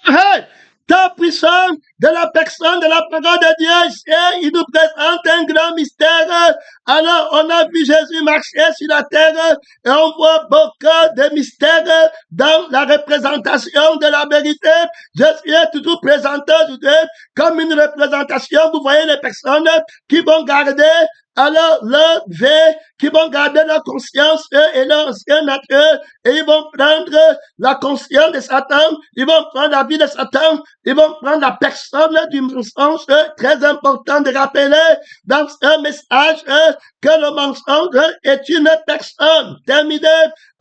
Hey, ta puissance de la personne de la parole de Dieu, il nous présente un grand mystère. Alors, on a vu Jésus marcher sur la terre et on voit beaucoup de mystères dans la représentation de la vérité. Jésus est toujours présenté comme une représentation. Vous voyez les personnes qui vont garder alors leur vie, qui vont garder leur conscience et leur ancien nature, et ils vont prendre la conscience de Satan, ils vont prendre la vie de Satan, ils vont prendre la personne du mensonge. Très important de rappeler dans ce message que le mensonge est une personne. Terminé.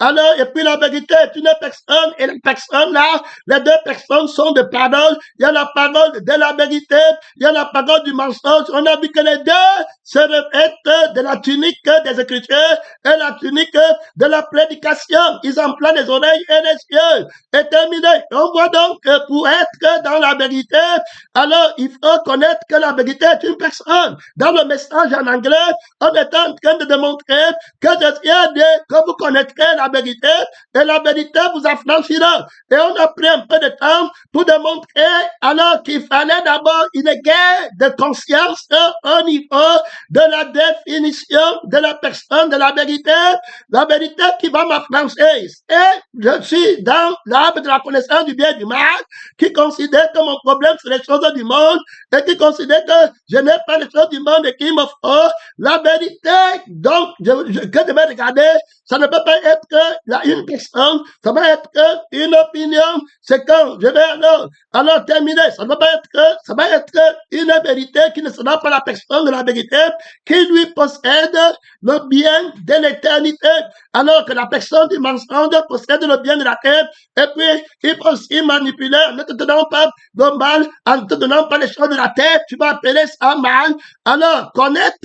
Alors, et puis la vérité est une personne, et la personne là, les deux personnes sont de parole. Il y a la parole de la vérité, il y a la parole du mensonge. On a vu que les deux se revêtent de la tunique des Écritures et la tunique de la prédication. Ils emploient les oreilles et les yeux. Et terminé. On voit donc que pour être dans la vérité, alors il faut connaître que la vérité est une personne. Dans le message en anglais, on est en train de démontrer que Jésus a dit que vous connaîtrez la vérité et la vérité vous affranchira. Et on a pris un peu de temps pour démontrer alors qu'il fallait d'abord une guerre de conscience au niveau de la définition de la personne de la vérité qui va m'affranchir. Et je suis dans l'arbre de la connaissance du bien et du mal, qui considère que mon problème c'est les choses du monde et qui considère que je n'ai pas les choses du monde et qui me faut la vérité. Donc, que je vais regarder, ça ne peut pas être que une personne, ça va être que une opinion. C'est quand je vais alors terminer. Ça ne va pas être que, ça va être une vérité qui ne sera pas la personne de la vérité, qui lui possède le bien de l'éternité, alors que la personne du mensonge possède le bien de la terre, et puis il peut aussi manipuler en ne te donnant pas le mal, en ne te donnant pas les choses de la terre, tu vas appeler ça mal. Alors, connaître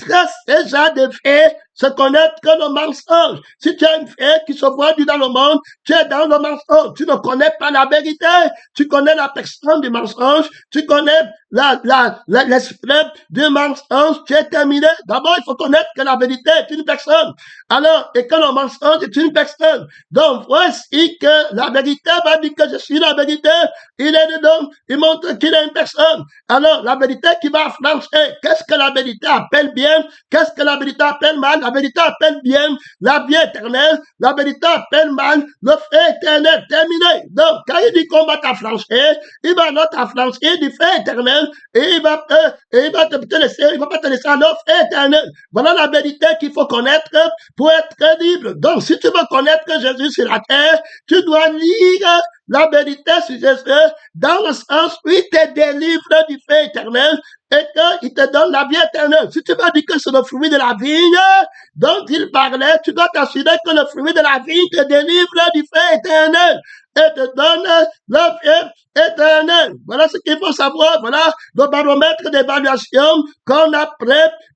ces gens de faits, se connaître que le mensonge. Si tu as une fée qui se voit dans le monde, tu es dans le mensonge. Tu ne connais pas la vérité. Tu connais la personne du mensonge. Tu connais l'esprit du mensonge. Tu es terminé. D'abord, il faut connaître que la vérité est une personne. Alors, et que le mensonge est une personne. Donc, voici que la vérité va dire que je suis la vérité. Il est dedans. Il montre qu'il est une personne. Alors, la vérité qui va affranchir. Qu'est-ce que la vérité appelle bien? Qu'est-ce que la vérité appelle mal? La vérité appelle bien la vie éternelle. La vérité appelle mal le fait éternel. Terminé. Donc, quand il dit qu'on va t'affranchir, il va not t'affranchir du fait éternel et il va te laisser, il va pas te laisser à le fait éternel. Voilà la vérité qu'il faut connaître pour être crédible. Donc, si tu veux connaître Jésus sur la terre, tu dois lire la vérité sur Jésus dans le sens où il te délivre du fait éternel et qu'il te donne la vie éternelle. Si tu veux dire que c'est le fruit de la vigne dont il parlait, tu dois t'assurer que le fruit de la vigne te délivre du fait éternel et te donne la vie éternelle. Voilà ce qu'il faut savoir. Voilà le baromètre d'évaluation qu'on a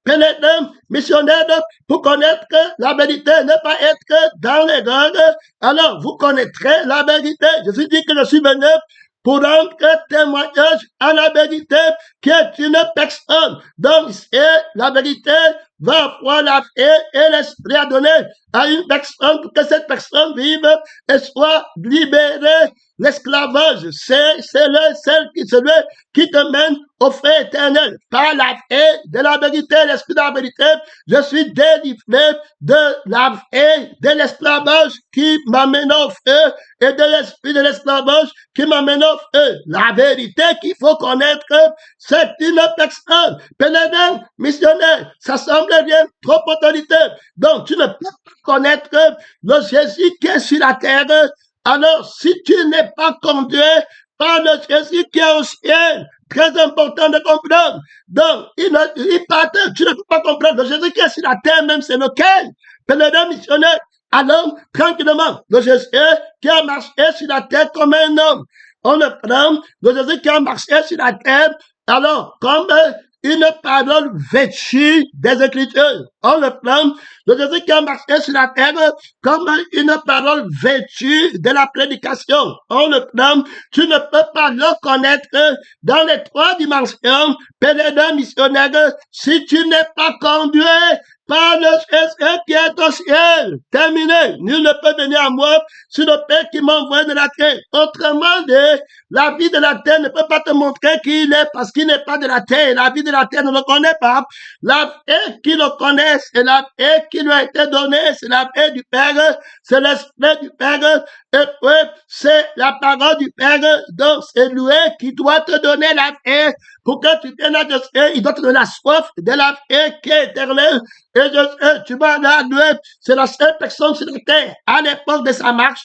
pénétré, missionnaire, pour connaître que la vérité n'est pas être que dans l'erreur. Alors, vous connaîtrez la vérité. Jésus dit que je suis venu pour rendre témoignage à la vérité qui est une personne. Donc, c'est la vérité va avoir la vie et l'esprit à donner à une personne pour que cette personne vive et soit libérée. L'esclavage, c'est celui qui te mène au fait éternel. Par la vie de la vérité, l'esprit de la vérité, je suis délivré de la vie de l'esclavage qui m'amène au feu et de l'esprit de l'esclavage qui m'amène au feu. La vérité qu'il faut connaître, c'est une personne. Pèlerin, missionnaire, ça semble bien trop autoritaire. Donc, tu ne peux pas connaître le Jésus qui est sur la terre. Alors, si tu n'es pas conduit par le Jésus qui est au ciel, très important de comprendre. Donc, tu ne peux pas comprendre. Le Jésus qui est sur la terre même, c'est lequel? Pèlerin missionnaire. Alors, tranquillement, le Jésus qui a marché sur la terre comme un homme. On le prend, le Jésus qui a marché sur la terre, alors, comme une parole vêtue des Écritures. On le prend, le Jésus qui a marché sur la terre comme une parole vêtue de la prédication. On le prend, tu ne peux pas le connaître dans les trois dimensions, pèlerin missionnaire, si tu n'es pas conduit par le Jésus qui est au ciel. ciel. Terminé. Nul ne peut venir à moi sur le Père qui m'a envoyé de la terre. Autrement dit, la vie de la terre ne peut pas te montrer qui il est parce qu'il n'est pas de la terre. La vie de la terre ne le connaît pas. La vie qui le connaît, c'est la vie qui lui a été donnée, c'est la vie du Père, c'est l'esprit du Père, et puis c'est la parole du Père. Donc c'est lui qui doit te donner la vie pour que tu viennes à Dieu. Il doit te donner la soif de la vie qui est éternelle. Et tu vas là, lui, c'est la seule personne sur la terre, à l'époque de sa marche,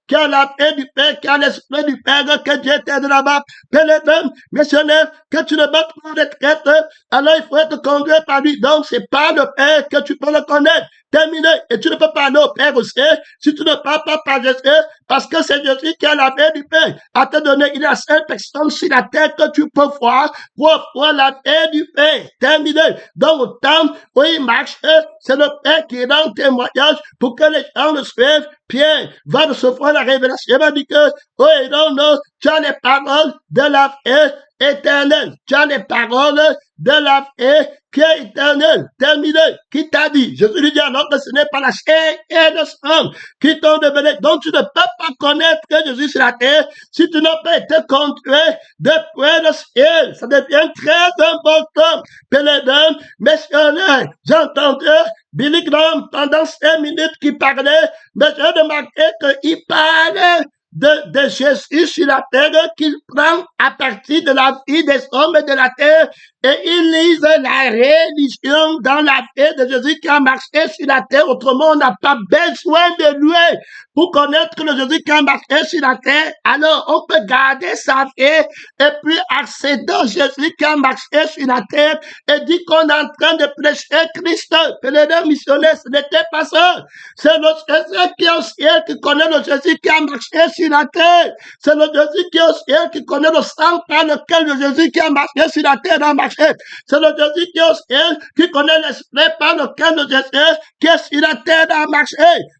qui a la paix du Père, qui a l'esprit du Père, que Dieu t'aide là-bas. Pèlerin, missionnaire, que tu ne vas pas en retraite, alors il faut être conduit par lui. Donc, c'est pas le Père que tu peux le connaître. Terminé. Et tu ne peux pas aller au Père aussi si tu ne parles pas par Jésus, parce que c'est Jésus qui a la paix du Père. À te donner, il y a 5 personnes sur la terre que tu peux voir pour voir la paix du Père. Terminé. Donc, au temps où il marche, c'est le Père qui rend témoignage pour que les gens le suivent. Pierre va recevoir la révélation. Il va dire que, oui, non, tu as les paroles de la paix éternelle. Tu as les paroles de la paix qui est éternelle. Terminé. Qui t'a dit? Jésus lui dit alors que ce n'est pas la chair et le sang qui t'ont révélé. Donc tu ne peux pas connaître que Jésus sur la terre si tu n'as pas été conduit depuis le ciel. Ça devient très important. Pèlerin, missionnaire, j'ai entendu Billy Graham pendant 5 minutes qui parlait, mais j'ai remarqué qu'il parlait de Jésus sur la terre qu'il prend à partir de la vie des hommes et de la terre et il lise la religion dans la vie de Jésus qui a marché sur la terre. Autrement, on n'a pas besoin de lui pour connaître le Jésus qui a marché sur la terre. Alors, on peut garder sa vie et puis accéder au Jésus qui a marché sur la terre et dire qu'on est en train de prêcher Christ. Pèlerin missionnaire, ce n'était pas ça. C'est le Jésus qui est au ciel qui connaît le Jésus qui a marché sur la terre. C'est le Jésus qui est au ciel qui connaît le sang par lequel le Jésus qui a marché sur la terre a marché. C'est le Jésus qui est au ciel qui connaît l'esprit par lequel le Jésus qui est sur la terre a marché.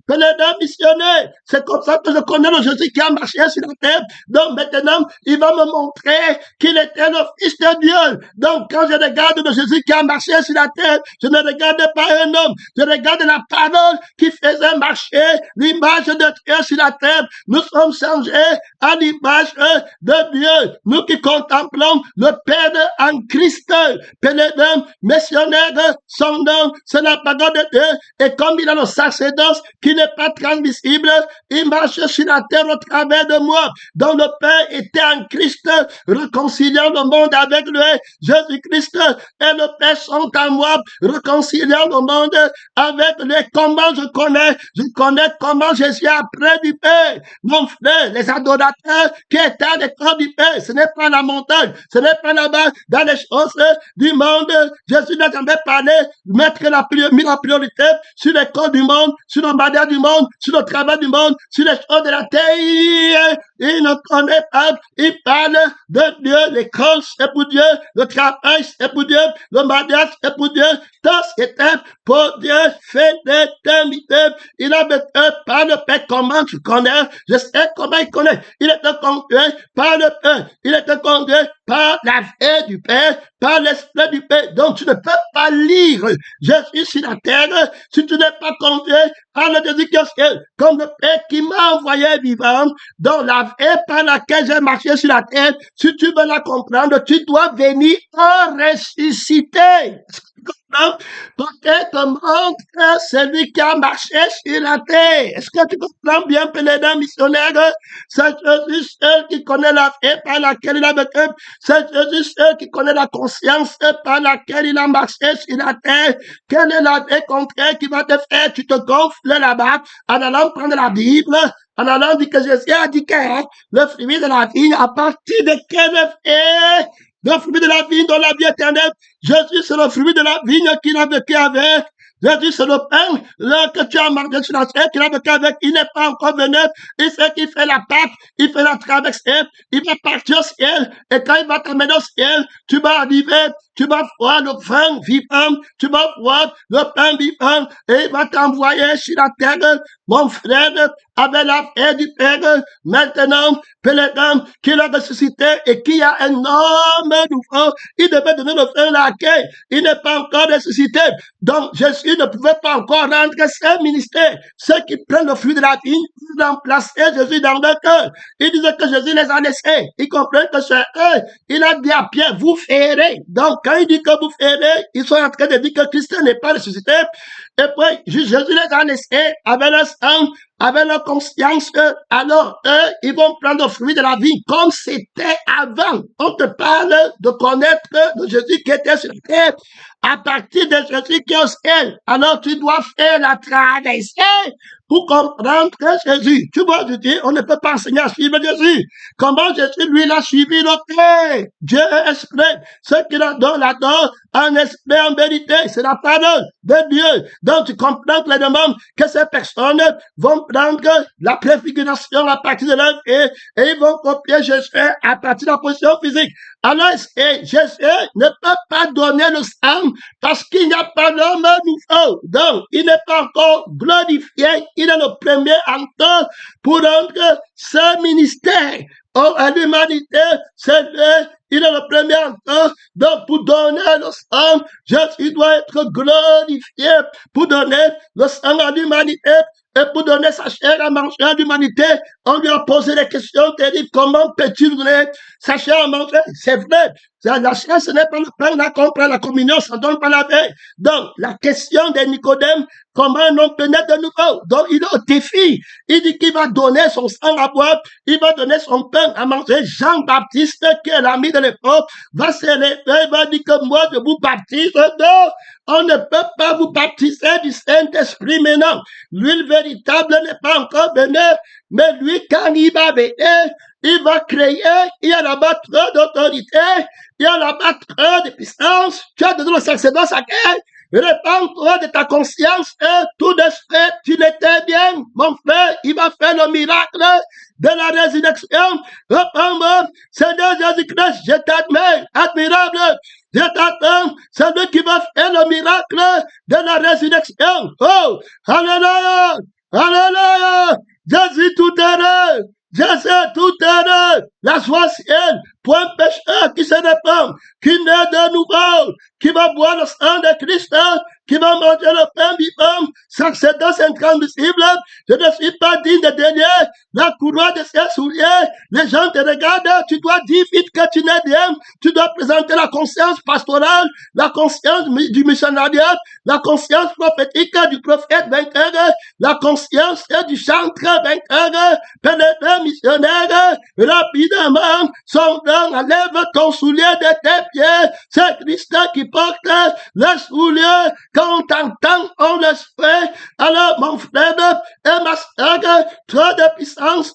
Pèlerin missionnaire, c'est comme ça que je connais le Jésus qui a marché sur la terre. Donc maintenant, il va me montrer qu'il était le Fils de Dieu. Donc quand je regarde le Jésus qui a marché sur la terre, je ne regarde pas un homme, je regarde la parole qui faisait marcher l'image de Dieu sur la terre. Nous sommes changés à l'image de Dieu. Nous qui contemplons le Père en Christ. Pèlerin, missionnaire, son nom, c'est la parole de Dieu. Et comme il a le sacerdoce qui n'est pas transmissible, il marche sur la terre au travers de moi. Donc le Père était en Christ, réconciliant le monde avec lui. Jésus-Christ et le Père sont en moi, réconciliant le monde avec lui. Comment je connais? Je connais comment Jésus a pris du Père. Mon frère, les adorateurs qui étaient à l'écran du Père, ce n'est pas la montagne, ce n'est pas là-bas dans les choses du monde. Jésus n'a jamais parlé, mettre mis la priorité sur les corps du monde, sur le manière du monde, sur le travail du monde, sur les choses de la terre. Il ne connaît pas, il parle de Dieu, l'école c'est pour Dieu, le travail c'est pour Dieu, le mariage c'est pour Dieu, tout c'était pour Dieu, fait d'éternité. Il a besoin par le Père. Comment tu connais? Je sais comment il connaît. Il était conduit par le Père. Il était conduit par la vie du Père, par l'esprit du Père. Donc tu ne peux pas lire Jésus sur la terre si tu n'es pas conduit par le Jésus qui est au ciel. Comme le Père qui m'a envoyé vivant, dans la vie par laquelle j'ai marché sur la terre, si tu veux la comprendre, tu dois venir en ressusciter. Peut-être te montre celui qui a marché sur la terre. Est-ce que tu comprends bien, pèlerin missionnaire? C'est Jésus seul qui connaît la vie par laquelle il a vécu. C'est Jésus seul qui connaît la conscience par laquelle il a marché sur la terre. Quelle est la vie contraire qui va te faire? Tu te gonfles là-bas en allant prendre la Bible, en allant dire que Jésus a dit que le fruit de la vigne, à partir de quel fait? Le fruit de la vigne dans la vie éternelle. Jésus, c'est le fruit de la vigne qu'il a vécu avec. Jésus, c'est le pain là, que tu as mangé sur la terre, qu'il a vécu avec. Il n'est pas encore venu. Il sait qu'il fait la Pâque, il fait la traversée, il va partir au ciel. Et quand il va t'amener au ciel, tu vas arriver, tu vas voir le vin vivant, tu vas voir le pain vivant, et il va t'envoyer sur la terre mon frère, avec la paix du Père, maintenant, pèlerin, qu'il a ressuscité et qui a un homme nouveau, il devait donner le frère l'accueil. Il n'est pas encore ressuscité. Donc, Jésus ne pouvait pas encore rendre ses ministères. Ceux qui prennent le fruit de la vie, ils remplaçaient Jésus dans leur cœur. Ils disaient que Jésus les a laissés. Ils comprennent que c'est eux. Il a dit à Pierre, vous ferez. Donc, quand il dit que vous ferez, ils sont en train de dire que Christ n'est pas ressuscité. Et puis, Jésus les a laissés avec leur sang, avec leur conscience, alors eux, ils vont prendre le fruit de la vie comme c'était avant. On te parle de connaître de Jésus qui était sur la terre, à partir de Jésus qui est au ciel. Alors tu dois faire la traversée pour comprendre que Jésus, tu vois, je dis, on ne peut pas enseigner à suivre Jésus. Comment Jésus, lui, l'a suivi le Père. Dieu est esprit. Ce qu'il adore, l'adore en esprit, en vérité. C'est la parole de Dieu. Donc tu comprends clairement que ces personnes vont prendre la préfiguration à partir de leur vie et ils vont copier Jésus à partir de la position physique. Alors, Jésus ne peut pas donner le sang parce qu'il n'y a pas l'homme nouveau. Donc, il n'est pas encore glorifié. Il est le premier encore pour rendre ce ministère à l'humanité. C'est lui. Il est le premier encore. Donc, pour donner le sang, Jésus doit être glorifié pour donner le sang à l'humanité. Et pour donner sa chair à manger à l'humanité, on lui a posé des questions terribles. Comment peux-tu donner sa chair à manger? C'est vrai. La chair, ce n'est pas le pain, là qu'on prend la communion, ça ne donne pas la veille. Donc, la question de Nicodème, comment un homme peut naître de nouveau? Donc, il est au défi. Il dit qu'il va donner son sang à boire, il va donner son pain à manger. Jean-Baptiste, qui est l'ami de l'époque, va se lever, va dire que moi, je vous baptise. Non, on ne peut pas vous baptiser du Saint-Esprit maintenant. L'huile véritable n'est pas encore venue, mais lui, quand il va venir, il va créer, il y a là-bas trop d'autorité, il y a là-bas trop de puissance. Tu as donné le sacerdoce à quel? Répands-toi de ta conscience et tout de suite, tu l'étais bien, mon frère, il va faire le miracle de la résurrection. Répands-moi, Seigneur Jésus-Christ, je t'admets, admirable. Je t'attends, c'est lui qui va faire le miracle de la résurrection. Oh, alléluia, alléluia, Jésus tout heureux. Jésus tout heureux, la joie ciel, pour un pécheur qui se répand, qui naît de nouveau, qui va boire le sang de Christ, qui va manger le pain vivant, sacerdoce intransmissible. Je ne suis pas digne de délier la couronne de ses souliers. Les gens te regardent, tu dois dire vite que tu n'es rien. Tu dois présenter la conscience pastorale, la conscience du missionnaire, la conscience prophétique du prophète vainqueur, la conscience du chanteur vainqueur, pénétrant missionnaire, rapidement, son nom, enlève ton soulier de tes pieds. C'est Christ qui porte le soulier. Quand on t'entend, on le fait. Alors, mon frère et ma sœur, trop de puissance,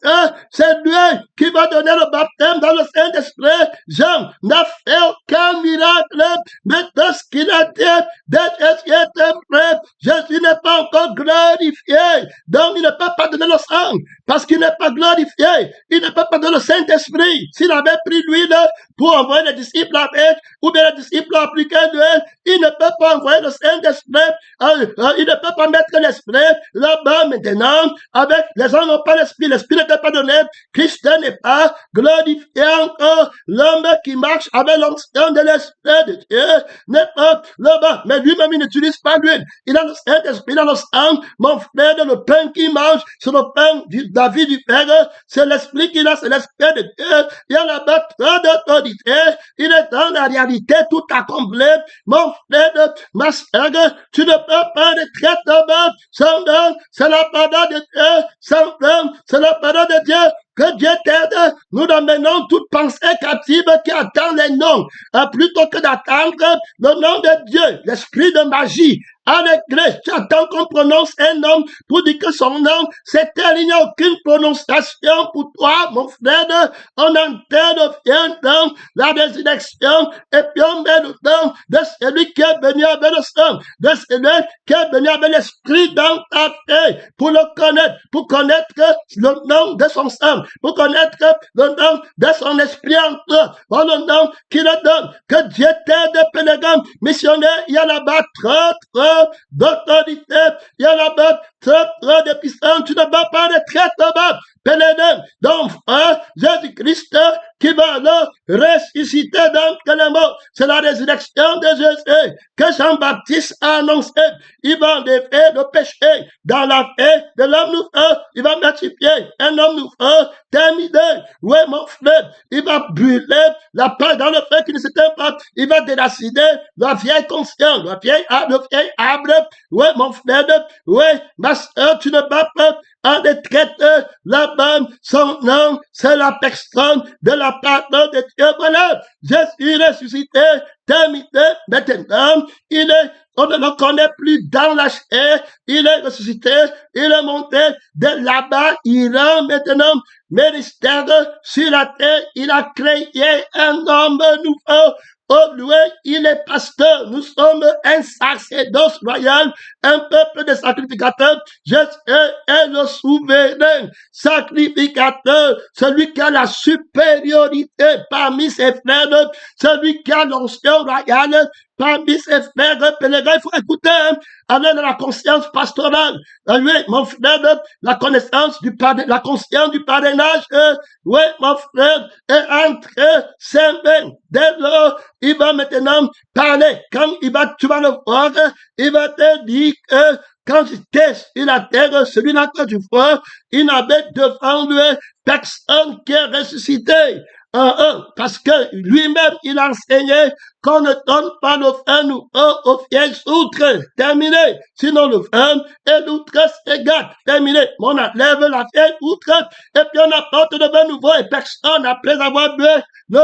c'est lui qui va donner le baptême dans le Saint-Esprit. Jean n'a fait aucun miracle, mais tout ce qu'il a dit, dès Jésus était prêt, Jésus n'est pas encore glorifié. Donc, il ne peut pas donner le sang, parce qu'il n'est pas glorifié. Il ne peut pas donner le Saint-Esprit. S'il avait pris l'huile pour envoyer les disciples avec, ou bien les disciples appliquer l'huile, il ne peut pas envoyer le Saint-Esprit. Il ne peut pas mettre l'Esprit là-bas maintenant. Avec les gens n'ont pas l'Esprit. L'Esprit n'était pas donné. Christ n'est pas glorifié encore. L'homme qui marche avec l'onction de l'Esprit de Dieu n'est pas là-bas. Mais lui-même, il n'utilise pas l'huile. Il a le Saint-Esprit dans le sang. Mon frère, le pain qu'il mange, c'est le pain de la vie du Père. C'est l'Esprit qu'il a, c'est l'Esprit de Dieu. Il y a là-bas trop d'autorité. Il est dans la réalité tout accompli. Mon frère, ma sœur, tu ne peux pas retraiter là-bas. Sans nom, c'est la parole de Dieu. Sans nom, c'est la parole de Dieu. Que Dieu t'aide. Nous amenons toute pensée captive qui attend les noms. Plutôt que d'attendre le nom de Dieu, l'esprit de magie. Avec grâce, tu attends qu'on prononce un nom pour dire que son nom, c'est tel, il n'y a aucune prononciation pour toi, mon frère. On entend bien dans la résurrection et puis on met le nom de celui qui est venu avec le sang, de celui qui est venu avec l'esprit dans ta tête pour le connaître, pour connaître le nom de son sang, pour connaître le nom de son esprit en toi, pour le nom qu'il le donne. Que Dieu t'aide, pèlerin, missionnaire, il y a là-bas trop d'autorité, il y a là-bas ce trône de puissance, tu ne vas pas les traitements pénétrés. Donc, Jésus-Christ qui va alors ressusciter d'entre les morts. C'est la résurrection de Jésus que Jean-Baptiste a annoncé. Il va enlever le péché dans la vie de l'homme nouveau. Il va multiplier un homme nouveau, terminé. Oui, mon frère, il va brûler la part dans le feu qui ne s'éteint pas. Il va déraciner la vieille conscience, le vieil arbre. Oui, mon frère, oui, ma soeur, tu ne vas pas en traiter là-bas. Son nom, c'est la personne de la pardon de Dieu. Voilà, Jésus est ressuscité, terminé, maintenant, on ne le connaît plus dans la chair, il est ressuscité, il est monté de là-bas, il a maintenant ministère sur la terre, il a créé un homme nouveau. Oh, lui, il est pasteur. Nous sommes un sacerdoce royal, un peuple de sacrificateurs. Jésus est le souverain sacrificateur, celui qui a la supériorité parmi ses frères, celui qui a l'onction royale parmi ses frères pèlerins. Il faut écouter, avec la conscience pastorale. Oui, mon frère, la connaissance la conscience du parrainage, oui, mon frère, est entre ses mains. Dès lors, il va maintenant parler. Quand tu vas le voir, il va te dire que quand j'étais sur la terre, celui-là que tu vois, il n'avait devant lui personne qui est ressuscité. Parce que lui-même, il a enseigné qu'on ne donne pas le vin nouveau aux vieilles outres. Terminé. Sinon, le vin et l'outre s'égarent. Terminé. On enlève la vieille outre et puis on apporte le vin nouveau et personne, après avoir bu le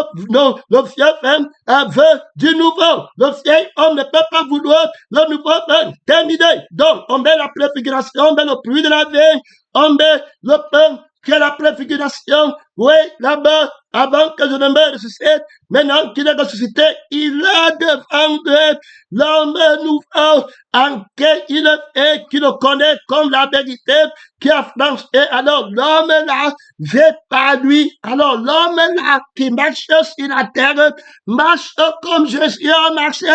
vieux vin, veut du nouveau. Le vieil homme ne peut pas vouloir le nouveau vin. Terminé. Donc, on met la préfiguration, on met le fruit de la vie, on met le pain qui est la préfiguration, oui, là-bas, avant que je ne me ressuscite, maintenant qu'il est ressuscité, il a devant lui l'homme nouveau, en qui il est, qui le connaît comme la vérité, qui a franchi. Alors, l'homme là, vient par lui. Alors, l'homme là, qui marche sur la terre, marche comme Jésus a marché.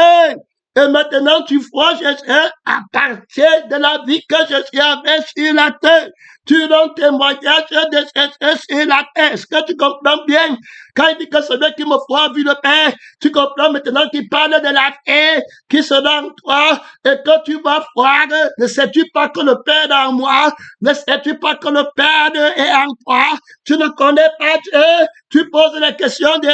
Et maintenant, tu vois Jésus à partir de la vie que Jésus avait sur la terre. Tu donnes témoignage de Jésus sur la terre. Est-ce que tu comprends bien? Quand il dit que celui qui me voit a vu le Père, tu comprends maintenant qu'il parle de la vie qui se donne toi et que tu vas voir. Ne sais-tu pas que le Père est en moi? Ne sais-tu pas que le Père est en toi? Tu ne connais pas Dieu? Tu poses la question de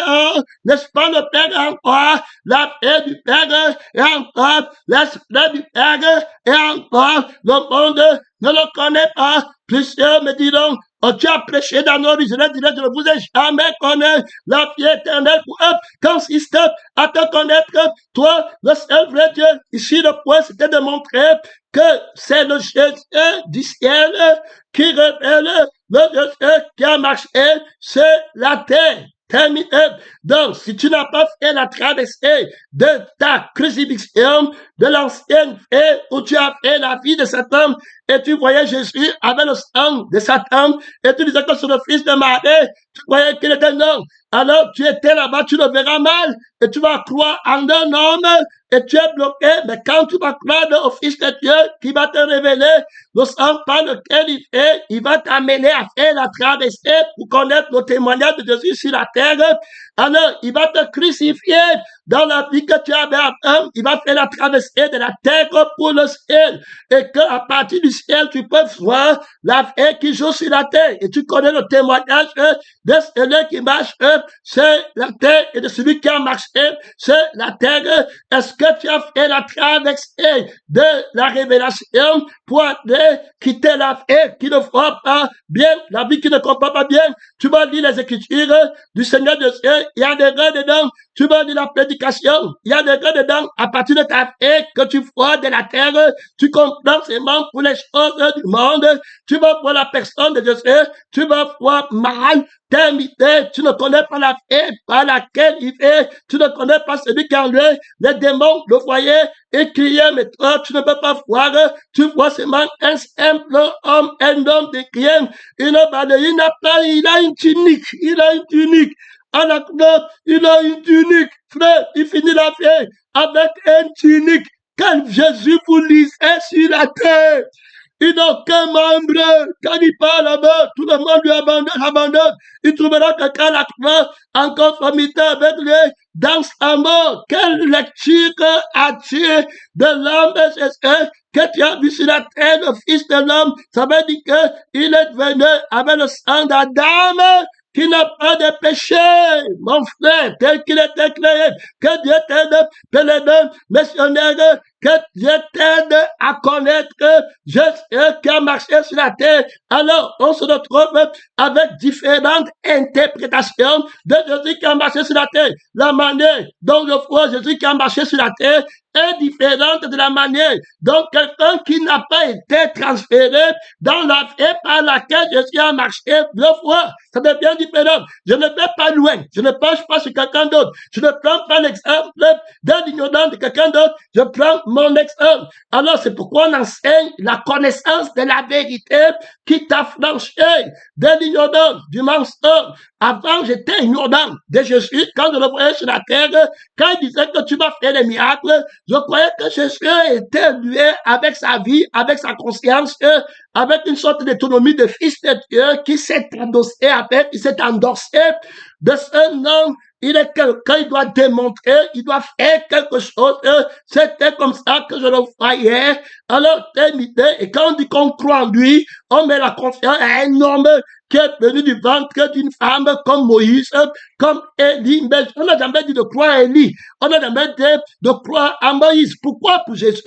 n'est-ce pas le Père est en toi? La paix du Père est en toi. L'esprit du Père est en toi. Le monde ne le connaît pas. Plusieurs me diront, tu as prêché dans nos rues, je leur dirai, je ne vous ai jamais connu. La vie éternelle pour eux consiste à te connaître, toi, le seul vrai Dieu. Ici, le point, c'était de montrer que c'est le Jésus du ciel qui révèle le Jésus qui a marché sur la terre. Terminé. Donc, si tu n'as pas fait la traversée de ta crucifixion, de l'ancienne vie où tu as fait la vie de cet homme, et tu voyais Jésus avec le sang de Satan, et tu disais que c'est le fils de Marie, tu croyais qu'il était un homme. Alors, tu étais là-bas, tu le verras mal, et tu vas croire en un homme, et tu es bloqué, mais quand tu vas croire au Fils de Dieu, qui va te révéler le sang par lequel il fait, il va t'amener à faire la traversée pour connaître le témoignage de Jésus sur la terre. Alors, il va te crucifier dans la vie que tu avais avant. Il va faire la traversée de la terre pour le ciel. Et qu'à partir du ciel, tu peux voir la vie qui joue sur la terre. Et tu connais le témoignage de celui qui marche sur la terre et de celui qui a marché sur la terre. Est-ce que tu as fait la traversée de la révélation pour aller quitter la vie qui ne voit pas bien, la vie qui ne comprend pas bien? Tu vas lire les Écritures du Seigneur de Dieu, il y a des erreurs dedans. Tu vas lire la prédication, il y a des erreurs dedans. À partir de ta vie que tu vois de la terre, tu comprends seulement pour les choses du monde. Tu vas voir la personne de Jésus, tu vas voir mal t'inviter, tu ne connais pas la vie par laquelle il est, tu ne connais pas celui qui en lui, les démons le voyaient et criaient, mais toi, tu ne peux pas voir, tu vois seulement un simple homme, un homme de rien, il a une tunique, il a une tunique, à la croix, il a une tunique, frère, il finit la vie avec une tunique, quand Jésus vous lisait sur la terre, Il n'a aucun membre. Quand il part là-bas, tout le monde lui abandonne. Il trouvera quelqu'un là-bas en conformité avec lui dans sa mort. Quelle lecture as-tu de l'homme que tu as vu sur la terre, le Fils de l'homme? Ça veut dire qu'il est venu avec le sang d'Adam, qui n'a pas de péché, mon frère, tel qu'il était créé. Que Dieu t'aide, pèlerin, missionnaire, que Dieu t'aide à connaître Jésus qui a marché sur la terre. Alors, on se retrouve avec différentes interprétations de Jésus qui a marché sur la terre. La manière dont je vois Jésus qui a marché sur la terre est différente de la manière dont quelqu'un qui n'a pas été transféré dans la vie par laquelle Jésus a marché deux fois. Ça devient différent. Je ne vais pas loin. Je ne penche pas sur quelqu'un d'autre. Je ne prends pas l'exemple d'un ignorant de quelqu'un d'autre. Je prends mon exemple. Alors, c'est pourquoi on enseigne la connaissance de la vérité qui t'affranchit de l'ignorance, du mensonge. Avant, j'étais ignorant de Jésus. Quand je le voyais sur la terre, quand il disait que tu vas faire des miracles, je croyais que Jésus était lié avec sa vie, avec sa conscience, avec une sorte d'autonomie de fils de Dieu qui s'est endossé avec, qui s'est endossé de ce nom. Il est quelqu'un, il doit démontrer, il doit faire quelque chose. C'était comme ça que je le voyais. Alors, telle idée, et quand on dit qu'on croit en lui, on met la confiance à un homme qui est venu du ventre d'une femme comme Moïse, comme Élie. Mais on n'a jamais dit de croire à Élie. On n'a jamais dit de croire à Moïse. Pourquoi pour Jésus,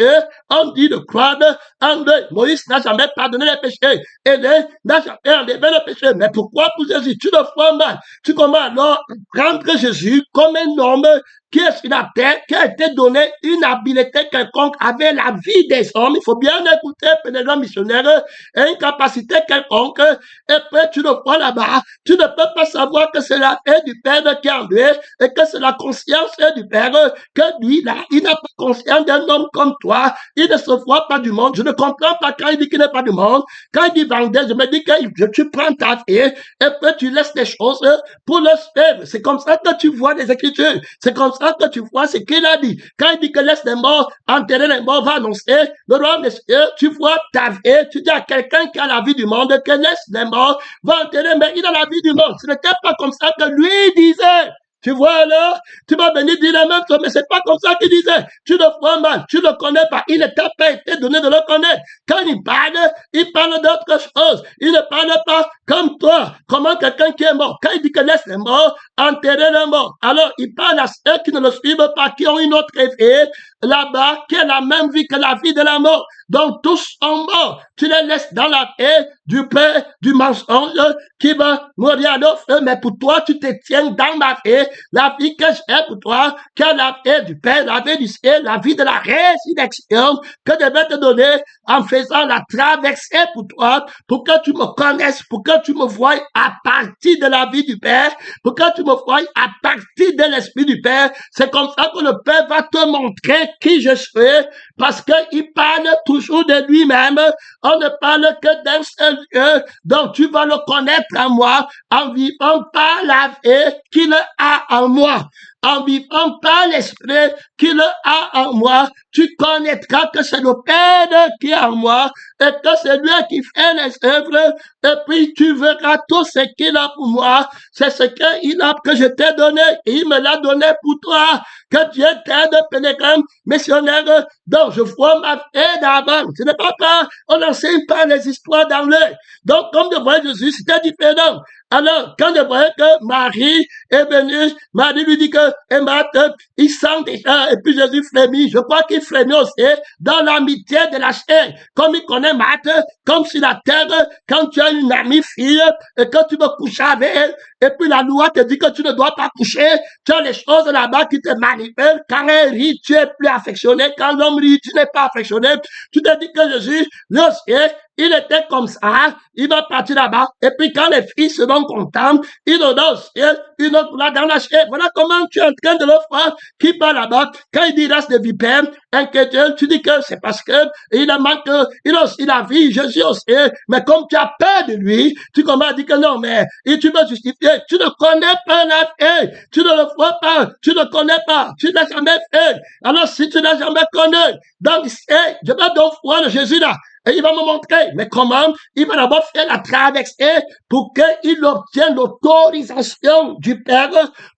on dit de croire en lui? Moïse n'a jamais pardonné les péchés. Élie n'a jamais enlevé les péchés. Mais pourquoi pour Jésus? Tu le vois mal. Tu commences alors à prendre Jésus comme un homme qui est sur la terre, qui a été donné une habileté quelconque avec la vie des hommes. Il faut bien écouter les missionnaires, et une capacité quelconque, et puis tu le vois là-bas, tu ne peux pas savoir que c'est la paix du Père qui est en lui, et que c'est la conscience du Père, que lui, là, il n'a pas conscience d'un homme comme toi, il ne se voit pas du monde. Je ne comprends pas quand il dit qu'il n'est pas du monde. Quand il dit Vendée, je me dis que tu prends ta vie, et puis tu laisses les choses pour le suivre. C'est comme ça que tu vois les Écritures. C'est comme ça que tu vois ce qu'il a dit. Quand il dit que laisse les morts, enterrer les morts, va annoncer le royaume des cieux, tu vois ta vie, tu dis à quelqu'un qui a la vie du monde que laisse les morts, va enterrer, mais il a la vie du monde. Ce n'était pas comme ça que lui disait. Tu vois alors, tu vas venir dire la même chose, mais c'est pas comme ça qu'il disait. Tu le vois mal, tu le connais pas. Il ne t'a pas été donné de le connaître. Quand il parle d'autre chose. Il ne parle pas comme toi, comment quelqu'un qui est mort. Quand il dit que laisse les morts, enterrer les morts. Alors, il parle à ceux qui ne le suivent pas, qui ont une autre vie là-bas, qui a la même vie que la vie de la mort. Donc, tous sont morts. Tu les laisses dans la paix du Père, du mensonge, qui va mourir à leur feu. Mais pour toi, tu te tiens dans ma vie, la vie que j'ai pour toi, qui est la vie du Père, la vie du ciel, la vie de la résurrection, que je vais te donner en faisant la traversée pour toi, pour que tu me connaisses, pour que tu me voies à partir de la vie du Père, pour que tu me voies à partir de l'Esprit du Père. C'est comme ça que le Père va te montrer qui je suis, parce qu'il parle toujours de lui-même. On ne parle que d'un seul Dieu, donc tu vas le connaître en moi, en vivant par la vie qu'il a en moi. En vivant par l'Esprit qu'il a en moi, tu connaîtras que c'est le Père qui est en moi et que c'est lui qui fait les œuvres, et puis tu verras tout ce qu'il a pour moi. C'est ce qu'il a que je t'ai donné, et il me l'a donné pour toi. Que Dieu t'aide, pèlerin, missionnaire. Donc, je vois ma vie d'avant. Ce n'est pas ça. On n'enseigne pas les histoires dans l'œil. Donc, comme je voyais Jésus, c'était différent. Alors, quand je voyais que Marie est venue, Marie lui dit que Marthe, il sent déjà, et puis Jésus frémit. Je crois qu'il frémit aussi dans l'amitié de la chair. Comme il connaît Marthe, comme sur la terre, quand tu as une amie fille, et que tu veux coucher avec elle, et puis la loi te dit que tu ne dois pas coucher, tu as les choses là-bas qui te manipulent. Quand elle rit, tu es plus affectionné. Quand l'homme rit, tu n'es pas affectionné. Tu te dis que Jésus, le ciel, il était comme ça, il va partir là-bas, et puis quand les filles seront contentes, il donnera au ciel une autre place dans la chair. Voilà comment tu es en train de le voir, qui part là-bas. Quand il dit race de vipère, inquiétude, tu dis que c'est parce que il a manque, il a aussi la vie, Jésus aussi, mais comme tu as peur de lui, tu commences à dire que non, mais, et tu veux justifier, tu ne connais pas la vie, tu ne le vois pas, tu ne connais pas, tu n'as jamais fait. Alors si tu n'as jamais connu, donc, je vais donc voir Jésus là, Et il va me montrer, mais comment? Il va d'abord faire la traversée pour qu'il obtienne l'autorisation du Père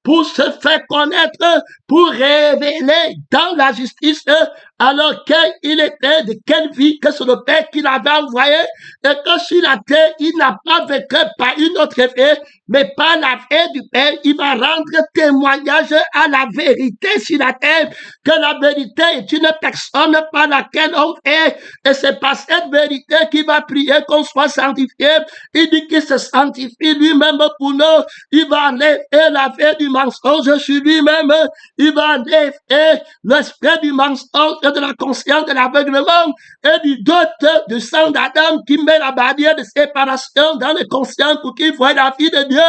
pour se faire connaître, pour révéler dans la justice alors qu'il était, de quelle vie que c'est le Père qui l'avait envoyé, et que sur la terre, il n'a pas vécu par une autre vie, mais par la vie du Père, il va rendre témoignage à la vérité sur la terre, que la vérité est une personne par laquelle on est, et c'est par cette vérité qu'il va prier qu'on soit sanctifié. Il dit qu'il se sanctifie lui-même pour nous. Il va enlever la vie du mensonge sur lui-même. Il va enlever l'esprit du mensonge et de la conscience de l'aveuglement et du doute du sang d'Adam qui met la barrière de séparation dans le conscient pour qu'il voie la vie de Dieu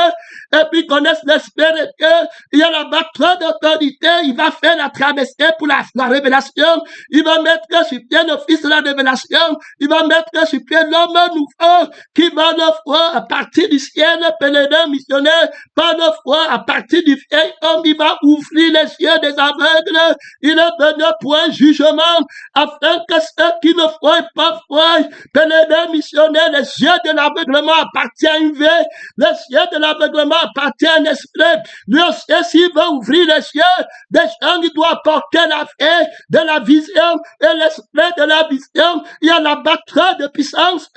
et puis connaisse l'esprit de Dieu. Il y a là-bas trop d'autorité. Il va faire la traversée pour la révélation. Il va mettre sur pied le fils de la révélation. Il va mettre sur pied l'homme nouveau qui va le voir à partir du ciel, pèlerin missionnaire, par le foi à partir du vieil homme. Il va ouvrir les yeux des aveugles. Il est venu pour un jugement afin que ceux qui ne voient pas voient. Pèlerin missionnaire, les yeux de l'aveuglement appartiennent à une vie. Les yeux de l'aveuglement appartiennent à un esprit. Lui aussi, s'il veut ouvrir les yeux des gens, il doit porter la vie de la vision et l'esprit de la vision. Il y a la batterie de puissance,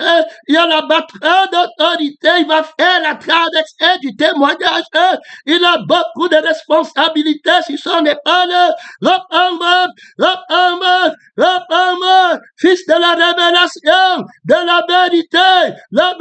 il y a la batterie d'autorité. Il va faire la traversée du témoignage. Il a beaucoup de responsabilités sur son épaule. Repends-moi, fils de la révélation, de la vérité, la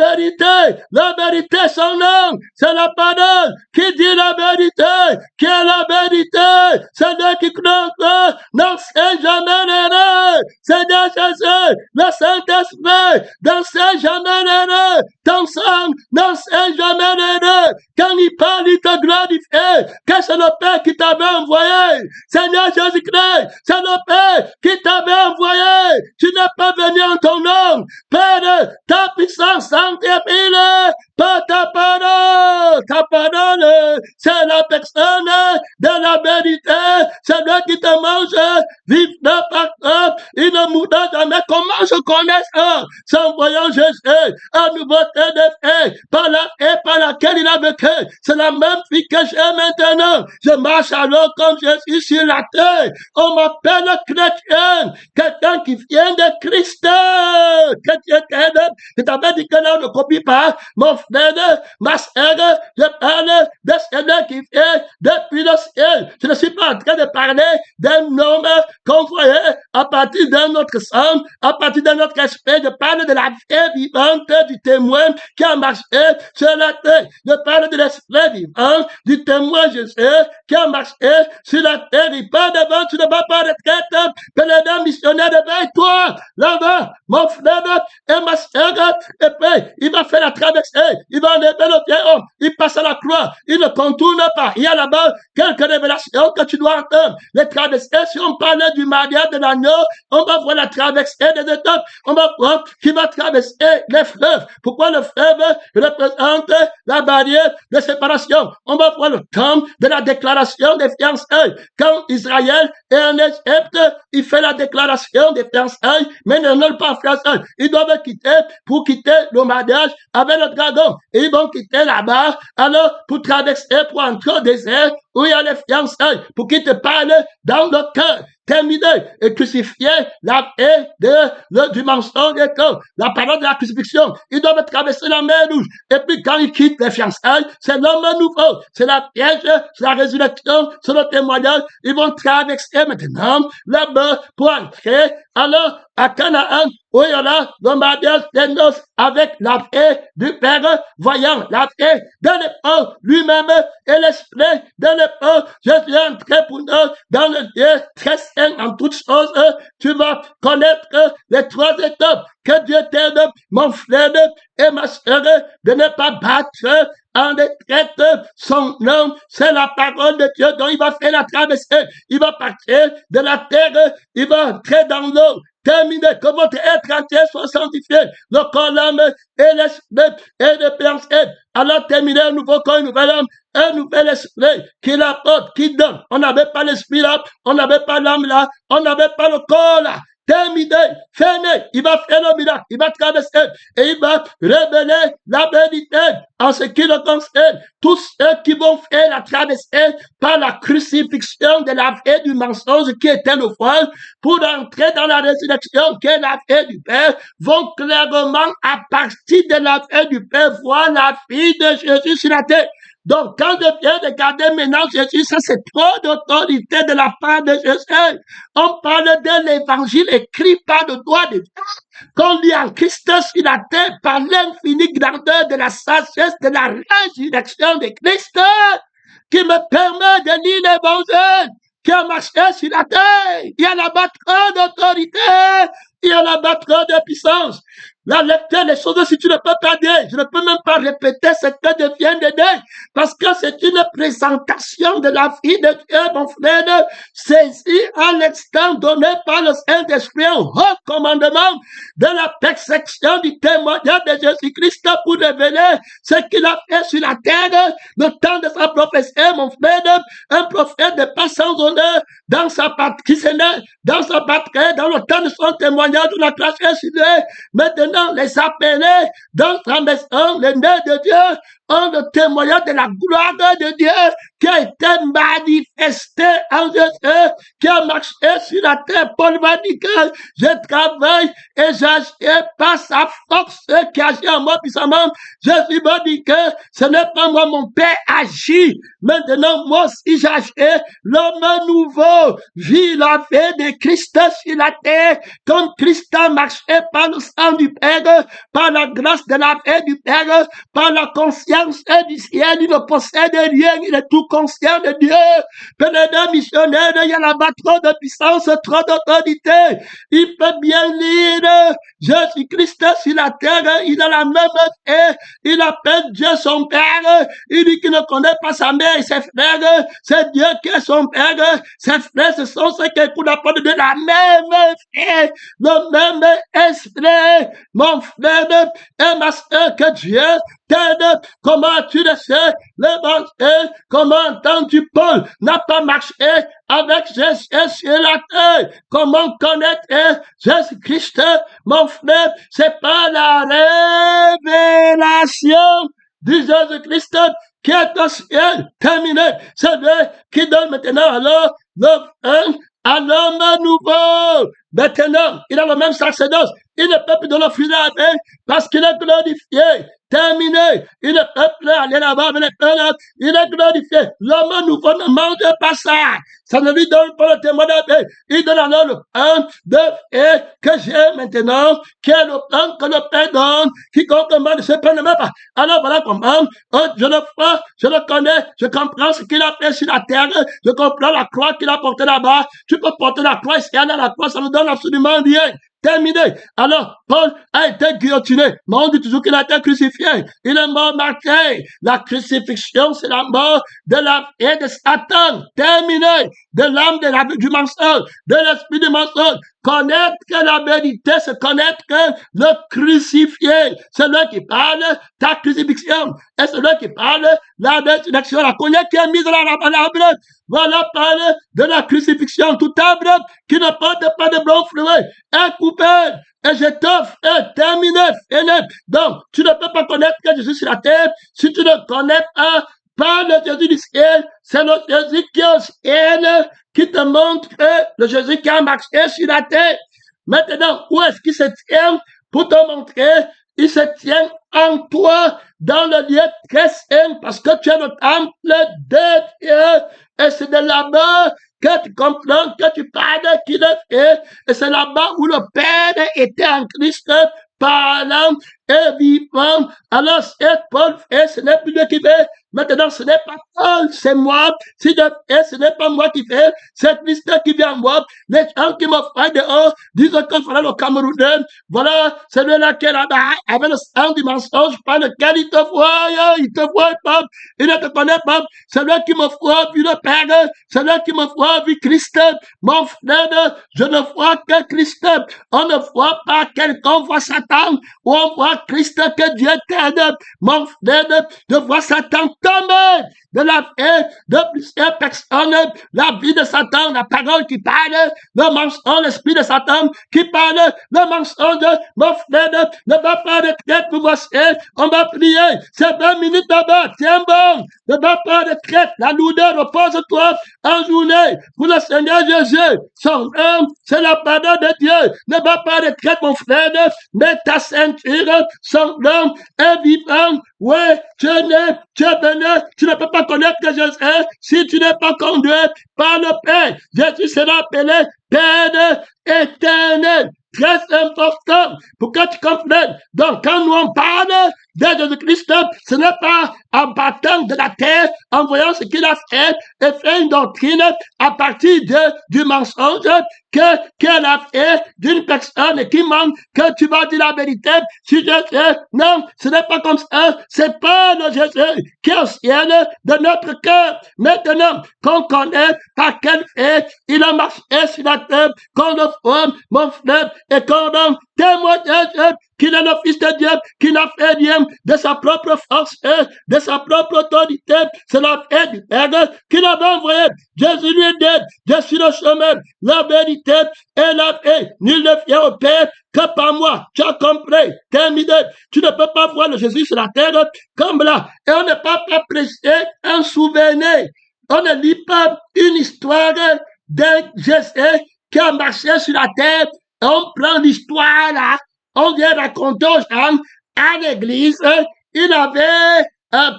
vérité, son nom, c'est la parole qui dit la vérité, qui est la vérité, c'est Dieu qui croit, non, c'est jamais l'erreur, c'est Dieu Jésus, le Saint-Esprit, non, c'est jamais l'erreur, ton sang, non, c'est jamais l'erreur, quand il parle, il te glorifie, que c'est le Père qui t'avait envoyé, Seigneur Jésus-Christ, c'est le Père qui t'avait envoyé, tu n'es pas venu en ton nom, Père, ta puissance sanctifie-le, par ta parole, c'est la personne de la vérité, c'est lui qui te mange, vive de partout, il ne mourra jamais. Comment je connais ça? C'est en voyant Jésus, à nouveauté de vie, par la vie par laquelle il a vécu. C'est la même vie que j'ai maintenant. Je marche alors comme Jésus sur la terre. On m'appelle chrétien, quelqu'un qui vient de Christ. Chrétien, je t'avais dit que là, on ne copie pas. Mon frère, ma sœur, je parle de celui qui vient depuis le ciel. Je ne suis pas en train de parler d'un homme qu'on voyait à partir d'un autre sang, à partir d'un autre esprit. Je parle de la vie vivante du témoin qui a marché sur la terre. Je parle de l'esprit vivant du témoin Jésus qui a marché sur la terre. Il part devant, tu ne vas pas retraite. Pèlerin missionnaire, réveille-toi. Là-bas, mon frère et ma sœur, et puis il va faire la traversée. Il va enlever le vieil homme. Il passe à la croix. Il ne contourne pas. Il y a là-bas quelques révélations que tu dois entendre. Les traversées, si on parle du mariage de l'agneau, on va voir la traversée des étapes. On va voir qui va traverser les fleuves. Pourquoi le fleuve représente la barrière de séparation? On va voir le temps de la déclaration des fiançailles. Quand Israël est en Égypte, il fait la déclaration des fiançailles, mais ils ne pas fiançailles. Ils doivent quitter pour quitter le mariage avec le dragon. Et ils vont quitter là-bas, alors pour traverser, pour entrer au désert, où il y a les fiançailles, pour qu'ils te parlent dans le cœur. Terminé et crucifié la haie du mensonge et tout. La parole de la crucifixion. Ils doivent traverser la mer Rouge. Et puis quand ils quittent les fiançailles, c'est l'homme nouveau. C'est la piège, c'est la résurrection, c'est le témoignage. Ils vont traverser maintenant là-bas pour entrer. Alors, à Canaan, où il y aura le mariage des noces avec la paix du Père, voyant la paix de l'époque lui-même et l'esprit de l'époque. Jésus est entré pour nous dans le Dieu très saint en toutes choses. Tu vas connaître les trois étapes que Dieu t'aide, mon frère et ma sœur, de ne pas battre en retraite son nom. C'est la parole de Dieu dont il va faire la traversée. Il va partir de la terre, il va entrer dans l'eau. Terminé, que votre être entier soit sanctifié, le corps, l'âme et l'esprit et le pensée. Alors terminé, un nouveau corps, une nouvelle âme, un nouvel esprit qui l'apporte, qui donne. On n'avait pas l'esprit là, on n'avait pas l'âme là, on n'avait pas le corps là. terminé, fini, il va faire le miracle, il va traverser et il va révéler la vérité en ce qui le concerne. Tous ceux qui vont faire la traversée par la crucifixion de la vie du mensonge qui était le voile pour entrer dans la résurrection qui est la vie du Père vont clairement à partir de la vie du Père voir la vie de Jésus sur la terre. Donc, quand je viens de regarder maintenant Jésus, ça c'est trop d'autorité de la part de Jésus. On parle de l'évangile écrit par le doigt de Dieu. Qu'on lit en Christ sur la terre par l'infinie grandeur de la sagesse de la résurrection de Christ qui me permet de lire l'évangile qui a marché sur la terre. Il y a là-bas trop d'autorité, il y a là-bas trop de puissance. La lecture des choses, si tu ne peux pas dire, je ne peux même pas répéter ce que je viens de dire, parce que c'est une présentation de la vie de Dieu, mon frère, saisie à l'instant donné par le Saint-Esprit, un haut commandement de la perception du témoignage de Jésus-Christ pour révéler ce qu'il a fait sur la terre, le temps de sa prophétie, mon frère, un prophète n'est pas sans honneur dans sa patrie, qui s'est né dans sa patrie, dans le temps de son témoignage, de la craché sur lui. Maintenant, les appelés dans sa maison, les nés de Dieu, ont le témoignage de la gloire de Dieu qui a été manifesté en Jésus, qui a marché sur la terre. Paul m'a dit que je travaille et j'agis par sa force qui agit en moi puissamment. Jésus m'a dit que ce n'est pas moi, mon Père agit. Maintenant, moi aussi j'agis. L'homme nouveau vit la vie de Christ sur la terre, comme Christ a marché par le sang du Père, par la grâce de la vie du Père, par la conscience du ciel. Il ne possède rien, il est tout conscient de Dieu. Pénédé missionnaire, il y a là-bas trop de puissance, trop d'autorité. Il peut bien lire Jésus-Christ sur la terre, il a la même vie, il appelle Dieu son Père, il dit qu'il ne connaît pas sa mère et ses frères, c'est Dieu qui est son Père, ses frères, ce sont ceux qui écoutent la parole de la même vie, le même esprit, mon frère et ma soeur, que Dieu t'aide. Comment tu le sais, l'évangile, comment entends-tu Paul n'a pas marché avec Jésus sur la terre? Comment connaître Jésus-Christ, mon frère? C'est pas la révélation du Jésus-Christ qui est au ciel, terminé. C'est lui qui donne maintenant alors le vin à l'homme nouveau. Maintenant, il a le même sacerdoce. Il ne peut plus donner le fruit de la vie parce qu'il est glorifié. Terminé. Il ne peut plus aller là-bas avec les pères. Il est glorifié. L'homme nouveau ne mange pas ça. Ça ne lui donne pas le témoin de la vie. Il donne alors le pain de vie que j'ai maintenant, qui est le pain que le Père donne. Quiconque mange ce pain ne meurt pas. Alors voilà comment je le vois, je le connais, je comprends ce qu'il a fait sur la terre, je comprends la croix qu'il a portée là-bas. Tu peux porter la croix ici, aller à la croix, ça ne donne absolument rien. Terminé. Alors, Paul a été guillotiné, mais on dit toujours qu'il a été crucifié. Il est mort marqué. La crucifixion, c'est la mort de la vie de Satan. Terminé. De l'âme du mensonge, de l'esprit du mensonge. Connaître la vérité, c'est connaître le crucifié. C'est lui qui parle ta crucifixion. Et c'est lui qui parle la résurrection. La colère qui est mise dans l'arbre. Voilà parle de la crucifixion. Tout arbre qui ne porte pas de bons fruits est coupé. Et je t'offre, terminé, fini. Donc, tu ne peux pas connaître que Jésus sur la terre si tu ne connais pas le Jésus du ciel. C'est le Jésus qui est au ciel qui te montre le Jésus qui a marché sur la terre. Maintenant, où est-ce qu'il se tient pour te montrer? Il se tient en toi dans le lieu très saint parce que tu es le temple de Dieu. Et c'est de là-bas que tu comprends, que tu parles qu'il est fait. Et c'est là-bas où le Père était en Christ, parlant et vivant. Alors, c'est Paul fait, ce n'est plus lui qui fait. Maintenant, ce n'est pas Paul, c'est moi. Si je fais, ce n'est pas moi qui fais. C'est Christ qui vient en moi. Les gens qui me font dehors disent que voilà le Camerounais. Voilà celui-là qui est là-bas avec le sang du mensonge par lequel il te voit pas. Il ne te connaît pas. Celui qui me voit vu le Père. Celui qui me voit vu Christ. Mon frère, je ne vois que Christ. On ne voit pas quelqu'un voit Satan. Ou on voit Christ que Dieu t'aide. Mon frère, je vois Satan tomber. de la vie de plusieurs personnes, la vie de Satan, la parole qui parle, le mensonge, l'esprit de Satan qui parle, le mensonge, mon frère, ne va pas de traite pour voici, on va prier, c'est 20 minutes d'abord, tiens bon, ne va pas de traite, la lourdeur, repose-toi en journée, pour le Seigneur Jésus, son âme, c'est la parole de Dieu, ne va pas de traite, mon frère, mets ta ceinture, son âme est vivant, ouais, tu es venu, tu ne peux pas connaître que Jésus si tu n'es pas conduit par le Père. Jésus sera appelé Père éternel. Très important pour que tu comprennes. Donc, quand nous on parle de Jésus-Christ, ce n'est pas en battant de la terre, en voyant ce qu'il a fait, et faire une doctrine à partir du mensonge qu'elle a fait d'une personne qui manque, que tu vas dire la vérité. Si je sais, non, ce n'est pas comme ça. C'est pas le Jésus qui est au ciel de notre cœur. Maintenant, qu'on connaît par quel fait il a marché sur la terre, qu'on le voit, mon frère, et qu'on donne témoignage qu'il est le Fils de Dieu, qui n'a fait rien de sa propre force, de sa propre autorité. C'est la fait du Père qui l'avait envoyé. Jésus lui dit, je suis le chemin, la vérité et la vie. Nul ne vient au Père que par moi. Tu as compris, terminé. Tu ne peux pas voir le Jésus sur la terre comme là. Et on ne peut pas prêcher un souvenir. On ne lit pas une histoire d'un Jésus qui a marché sur la terre. Et on prend l'histoire là. On vient raconter aux gens à l'église, il avait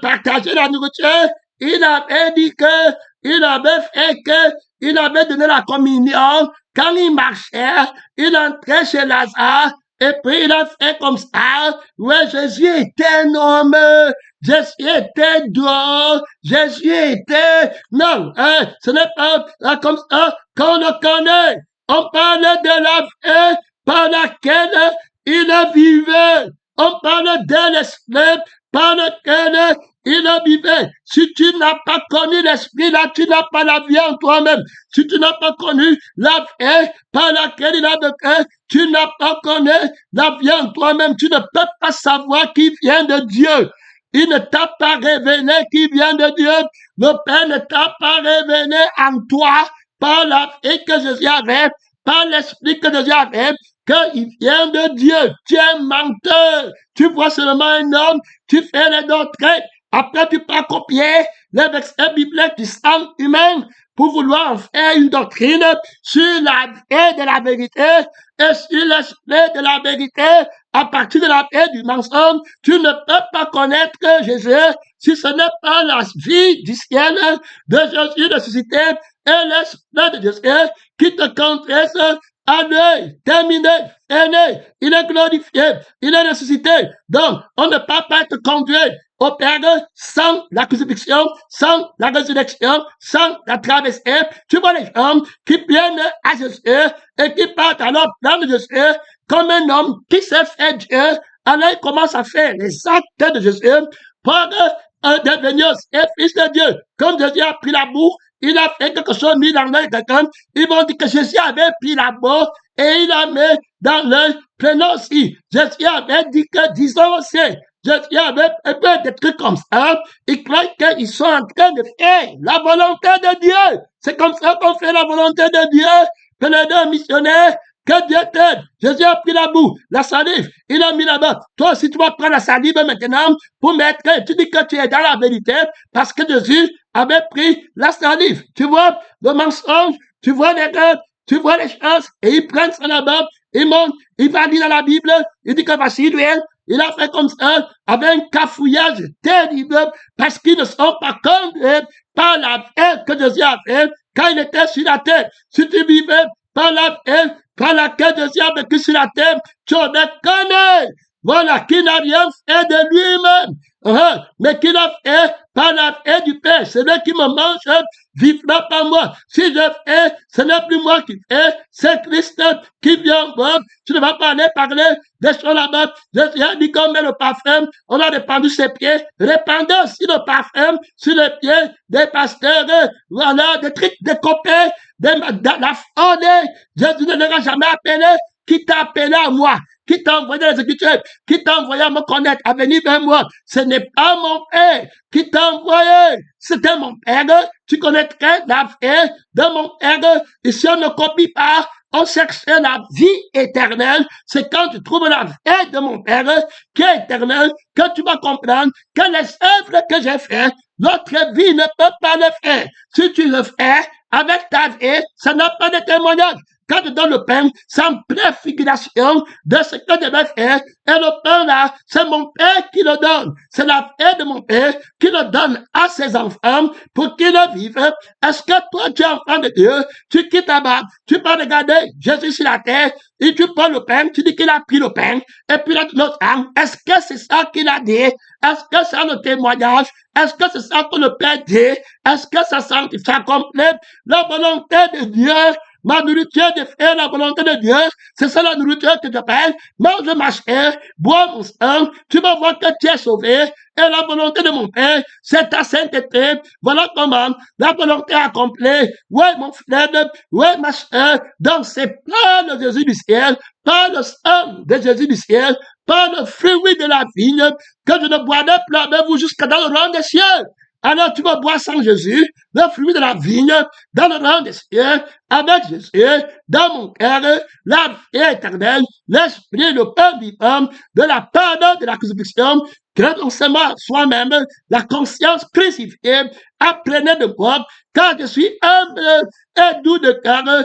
partagé la nourriture, il avait dit que, il avait fait que, il avait donné la communion, quand il marchait, il entrait chez Lazare, et puis il a fait comme ça, ouais, Jésus était un homme, Jésus était dehors, Jésus était, non, ce n'est pas comme ça qu'on le connaît, on parle de la vie par laquelle il vivait. On parle de l'esprit par lequel il vivait. Si tu n'as pas connu l'esprit, là, tu n'as pas la vie en toi-même. Si tu n'as pas connu la vie par laquelle il a vécu, tu n'as pas connu la vie en toi-même. Tu ne peux pas savoir qui vient de Dieu. Il ne t'a pas révélé qui vient de Dieu. Le Père ne t'a pas révélé en toi par la vie que Jésus avait, par l'esprit que Jésus avait, qu'il vient de Dieu. Tu es menteur. Tu vois seulement un homme, tu fais les doctrines. Après, tu peux copier les versets bibliques du sang humain pour vouloir en faire une doctrine sur la vie de la vérité et sur l'esprit de la vérité. À partir de la vie du mensonge, tu ne peux pas connaître Jésus si ce n'est pas la vie du ciel de Jésus ressuscité et l'esprit de Jésus qui te confesse à l'œil, terminé, aîné, il est glorifié, il est ressuscité. Donc, on ne peut pas être conduit au Père sans la crucifixion, sans la résurrection, sans la traversée. Tu vois les gens qui viennent à Jésus et qui partent alors dans le Jésus comme un homme qui s'est fait Dieu. Alors, il commence à faire les actes de Jésus pour devenir fils de Dieu. Comme Jésus a pris la boue, il a fait quelque chose, mis dans l'œil de quelqu'un. Ils vont dire que Jésus avait pris la boue et il a mis dans l'œil plein aussi. Jésus avait dit que, disons aussi, Jésus avait fait des trucs comme ça. Ils croient qu'ils sont en train de faire la volonté de Dieu. C'est comme ça qu'on fait la volonté de Dieu. Que les deux missionnaires, que Dieu t'aide. Jésus a pris la boue, la salive, il a mis là-bas. Toi aussi, tu vas prendre la salive maintenant pour mettre, tu dis que tu es dans la vérité parce que Jésus avait pris la salive. Tu vois le mensonge, tu vois les gars, tu vois les choses, et ils prennent ça là-bas, ils montent, il va dire dans la Bible, il dit que voici lui, il a fait comme ça, avec un cafouillage terrible, parce qu'ils ne sont pas conduits par la vie que Jésus a fait quand il était sur la terre. Si tu vivais par la vie, par laquelle Jésus a vécu sur la terre, tu le connais. Voilà, qui n'a rien fait de lui-même, mais qui l'a fait par la vie du Père. Celui qui me mange vivra par moi. Si je fais, ce n'est plus moi qui fais, c'est Christ qui vient voir. Tu ne vas pas aller parler des choses là-bas. Jésus a dit qu'on met le parfum, on a répandu ses pieds. Répandez aussi le parfum sur les pieds des pasteurs, voilà, des trucs, des copains, de la folie. Jésus ne l'aura jamais appelé. Qui t'a appelé à moi? qui t'a envoyé dans les Écritures, qui t'a envoyé à me connaître, à venir vers moi. Ce n'est pas mon Père qui t'a envoyé. C'était mon Père. Tu connaîtrais la vie de mon Père. Et si on ne copie pas, on cherche la vie éternelle. C'est quand tu trouves la vie de mon Père qui est éternelle que tu vas comprendre que les œuvres que j'ai faites, l'autre vie ne peut pas le faire. Si tu le fais avec ta vie, ça n'a pas de témoignage. Quand tu donnes le pain, c'est une préfiguration de ce que je vais faire. Et le pain là, c'est mon Père qui le donne. C'est la vie de mon Père qui le donne à ses enfants pour qu'ils le vivent. Est-ce que toi, tu es enfant de Dieu? Tu quittes là-bas, tu peux regarder Jésus sur la terre, et tu prends le pain, tu dis qu'il a pris le pain, et puis l'autre âme. Est-ce que c'est ça qu'il a dit? Est-ce que c'est le témoignage? Est-ce que c'est ça que le Père dit? Est-ce que ça complète la volonté de Dieu? Ma nourriture de faire la volonté de Dieu, c'est ça la nourriture que je fais. Mange ma chair, bois mon sang, tu vas voir que tu es sauvé. Et la volonté de mon Père, c'est ta sainteté. Voilà comment la volonté accomplie. Ouais, mon frère, ouais, ma soeur, donc c'est pas le Jésus du ciel, pas le sang de Jésus du ciel, pas le fruit de la vigne, que je ne boirai plus avec vous jusqu'à dans le royaume des cieux. Alors tu vas boire sans Jésus, le fruit de la vigne, dans le royaume des cieux, avec Jésus, dans mon cœur, la vie éternelle, l'esprit, le pain vivant, de la pardon, de la crucifixion, renonçant soi-même, la conscience crucifiée, apprenez de moi, car je suis humble et doux de cœur.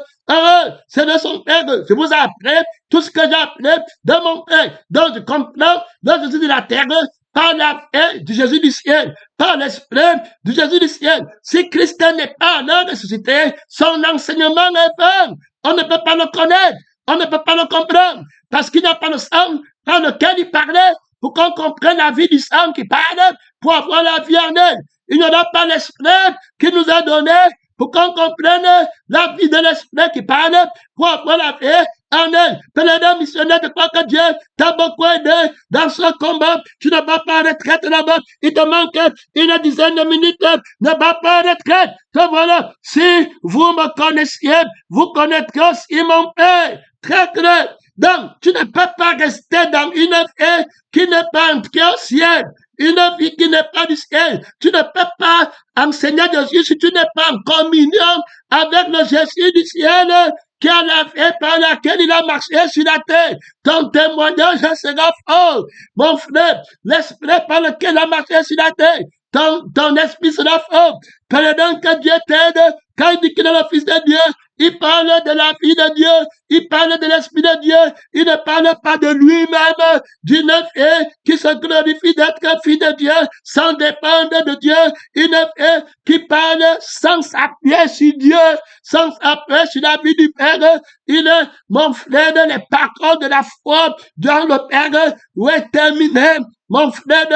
C'est de son Père. Je vous apprends tout ce que j'ai appris de mon Père. Donc je comprends le Jésus de la terre, par la vie du Jésus du ciel, par l'esprit du Jésus du ciel. Si Christ n'est pas là ressuscité, son enseignement est vain. On ne peut pas le connaître, on ne peut pas le comprendre, parce qu'il n'y a pas le sang par lequel il parlait, pour qu'on comprenne la vie du sang qui parle, pour avoir la vie en elle. Il n'y aura pas l'esprit qui nous a donné pour qu'on comprenne la vie de l'esprit qui parle, pour avoir la vie en elle. Pèlerin missionnaire, je crois que Dieu t'a beaucoup aidé dans ce combat. Tu ne vas pas en retraite là-bas. Il te manque une dizaine de minutes. Ne vas pas en retraite. Que voilà, si vous me connaissiez, vous connaîtrez aussi mon Père. Très clair. Donc, tu ne peux pas rester dans une vie qui n'est pas entrée au ciel. Une vie qui n'est pas du ciel. Tu ne peux pas enseigner Jésus si tu n'es pas en communion avec le Jésus du ciel qui a la vie par laquelle il a marché sur la terre. Ton témoignage sera fort. Mon frère, l'esprit par lequel il a marché sur la terre. Ton esprit sera fort. Pendant que Dieu t'aide, quand il dit qu'il est le Fils de Dieu, il parle de la vie de Dieu, il parle de l'Esprit de Dieu, il ne parle pas de lui-même, d'une vie qui se glorifie d'être fille de Dieu, sans dépendre de Dieu, une vie qui parle sans s'appuyer sur Dieu, sans s'appuyer sur la vie du Père. Il est, mon frère, les paroles de la foi dans le Père, où est terminé. Mon frère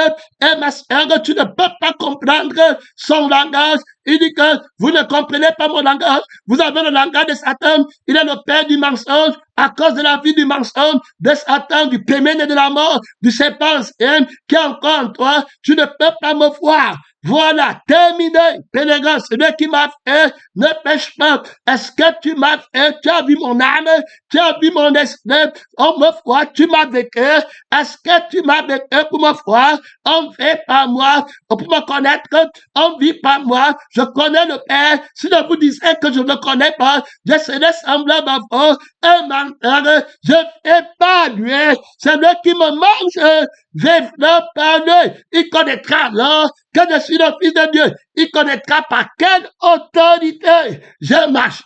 et ma soeur, tu ne peux pas comprendre son langage. Il dit que vous ne comprenez pas mon langage. Vous avez le langage de Satan. Il est le père du mensonge. À cause de la vie du mensonge, de Satan, du premier né de la mort, du serpent ancien, qui est encore en toi, tu ne peux pas me voir. Voilà, terminé. Pèlerin, celui qui m'a fait, ne pêche pas. Est-ce que tu m'as fait, tu as vu mon âme, tu as vu mon esprit, on me voit, tu m'as vécu. Est-ce que tu m'as vécu pour me voir? On fait par moi, pour me connaître, on vit par moi. Je connais le Père. Si je vous disais que je ne le connais pas, je serais semblable à vous, un menteur. Je fais pas lui. C'est lui qui me mange. Vivre par lui. Il connaîtra alors que je suis le Fils de Dieu. Il connaîtra par quelle autorité je marche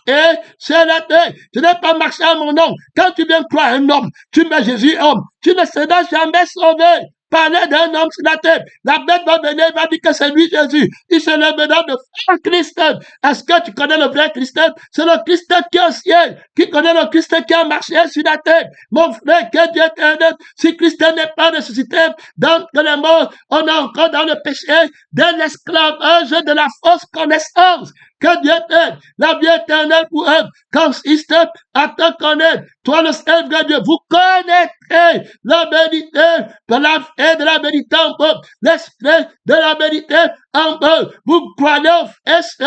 sur la terre. Je n'ai pas marché à mon nom. Quand tu viens croire un homme, tu mets Jésus homme. Tu ne seras jamais sauvé. Parler d'un homme sur la terre. La bête va venir, va dire que c'est lui Jésus. Il se lèvera de faux Christ. Est-ce que tu connais le vrai Christ? C'est le Christ qui est au ciel, qui connaît le Christ qui a marché sur la terre. Mon frère, que Dieu t'aide. Si Christ n'est pas ressuscité, dans les morts, on est encore dans le péché de l'esclavage de la fausse connaissance. Que Dieu t'aide. La vie éternelle pour eux consiste à te connaître. Toi, le Seigneur Dieu, vous connaîtrez la vérité de la vie de la vérité en vous, l'esprit de la vérité en vous. Vous croyez au Fils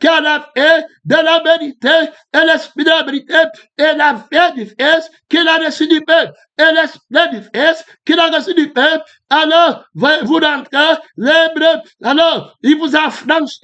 qui a la paix de la vérité et l'esprit de la vérité et la paix du Fils qu'il a reçu du peuple et l'esprit du Fils qu'il a reçu du peuple. Alors, vous rentrez libre. Alors, il vous a franchi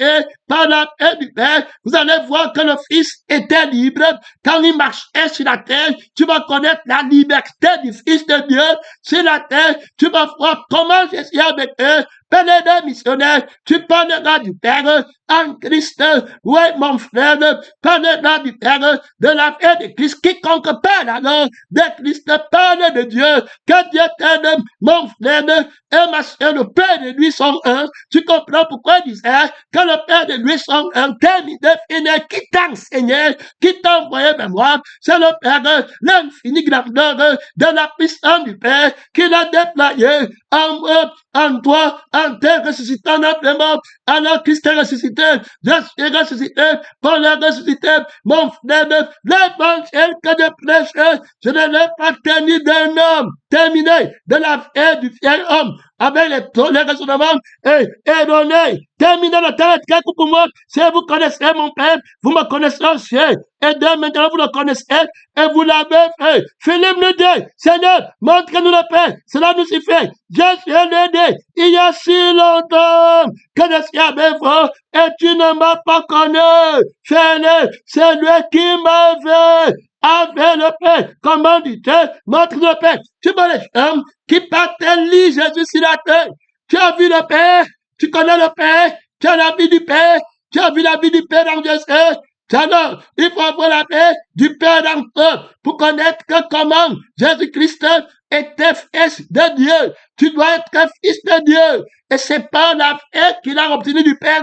par la paix du Père. Vous allez voir que le Fils était libre. Quand il marchait sur la terre, tu vas connaître la liberté du Fils de Dieu sur la terre. Tu vas voir comment Jésus avec eux. Pénédé missionnaire, tu parleras du Père en Christ. Oui, mon frère, parlera du Père, de la paix de Christ. Quiconque parle alors de Christ parle de Dieu. Que Dieu t'aide, mon frère, et ma soeur, le Père de lui sont un. Tu comprends pourquoi il disait que le Père de lui sont un. Terminé, fini, qui t'a enseigné, qui t'a envoyé vers moi. C'est le Père, l'infini grandeur de la puissance du Père qui l'a déployé en moi, en toi, en terre ressuscitant notre mort. Alors Christ est ressuscité, je suis ressuscité, Paul est ressuscité, mon frère, l'évangile que je prêche, je ne l'ai pas tenu d'un homme, terminé, de la paix du vieil homme, avec les raisonnements erronés. Terminé le temps est très court pour moi. Si vous connaissez mon Père, vous me connaissez aussi. Et dès maintenant, vous le connaissez et vous l'avez fait. Philippe nous dit, Seigneur, montre-nous le Père. Cela nous suffit. Je suis aidé il y a si longtemps que je suis avec vous et tu ne m'as pas connu. Fais-le, c'est lui qui m'a fait. Avec le Père, comment dis-tu, montre le Père. Tu vois les femmes qui partaient lire Jésus sur la terre. Tu as vu le Père, tu connais le Père, tu as la vie du Père, tu as vu la vie du Père dans Jésus. Alors, il faut avoir la paix du Père dans toi pour connaître comment Jésus-Christ était fils de Dieu. Tu dois être fils de Dieu. Et c'est pas la paix qu'il a obtenue du Père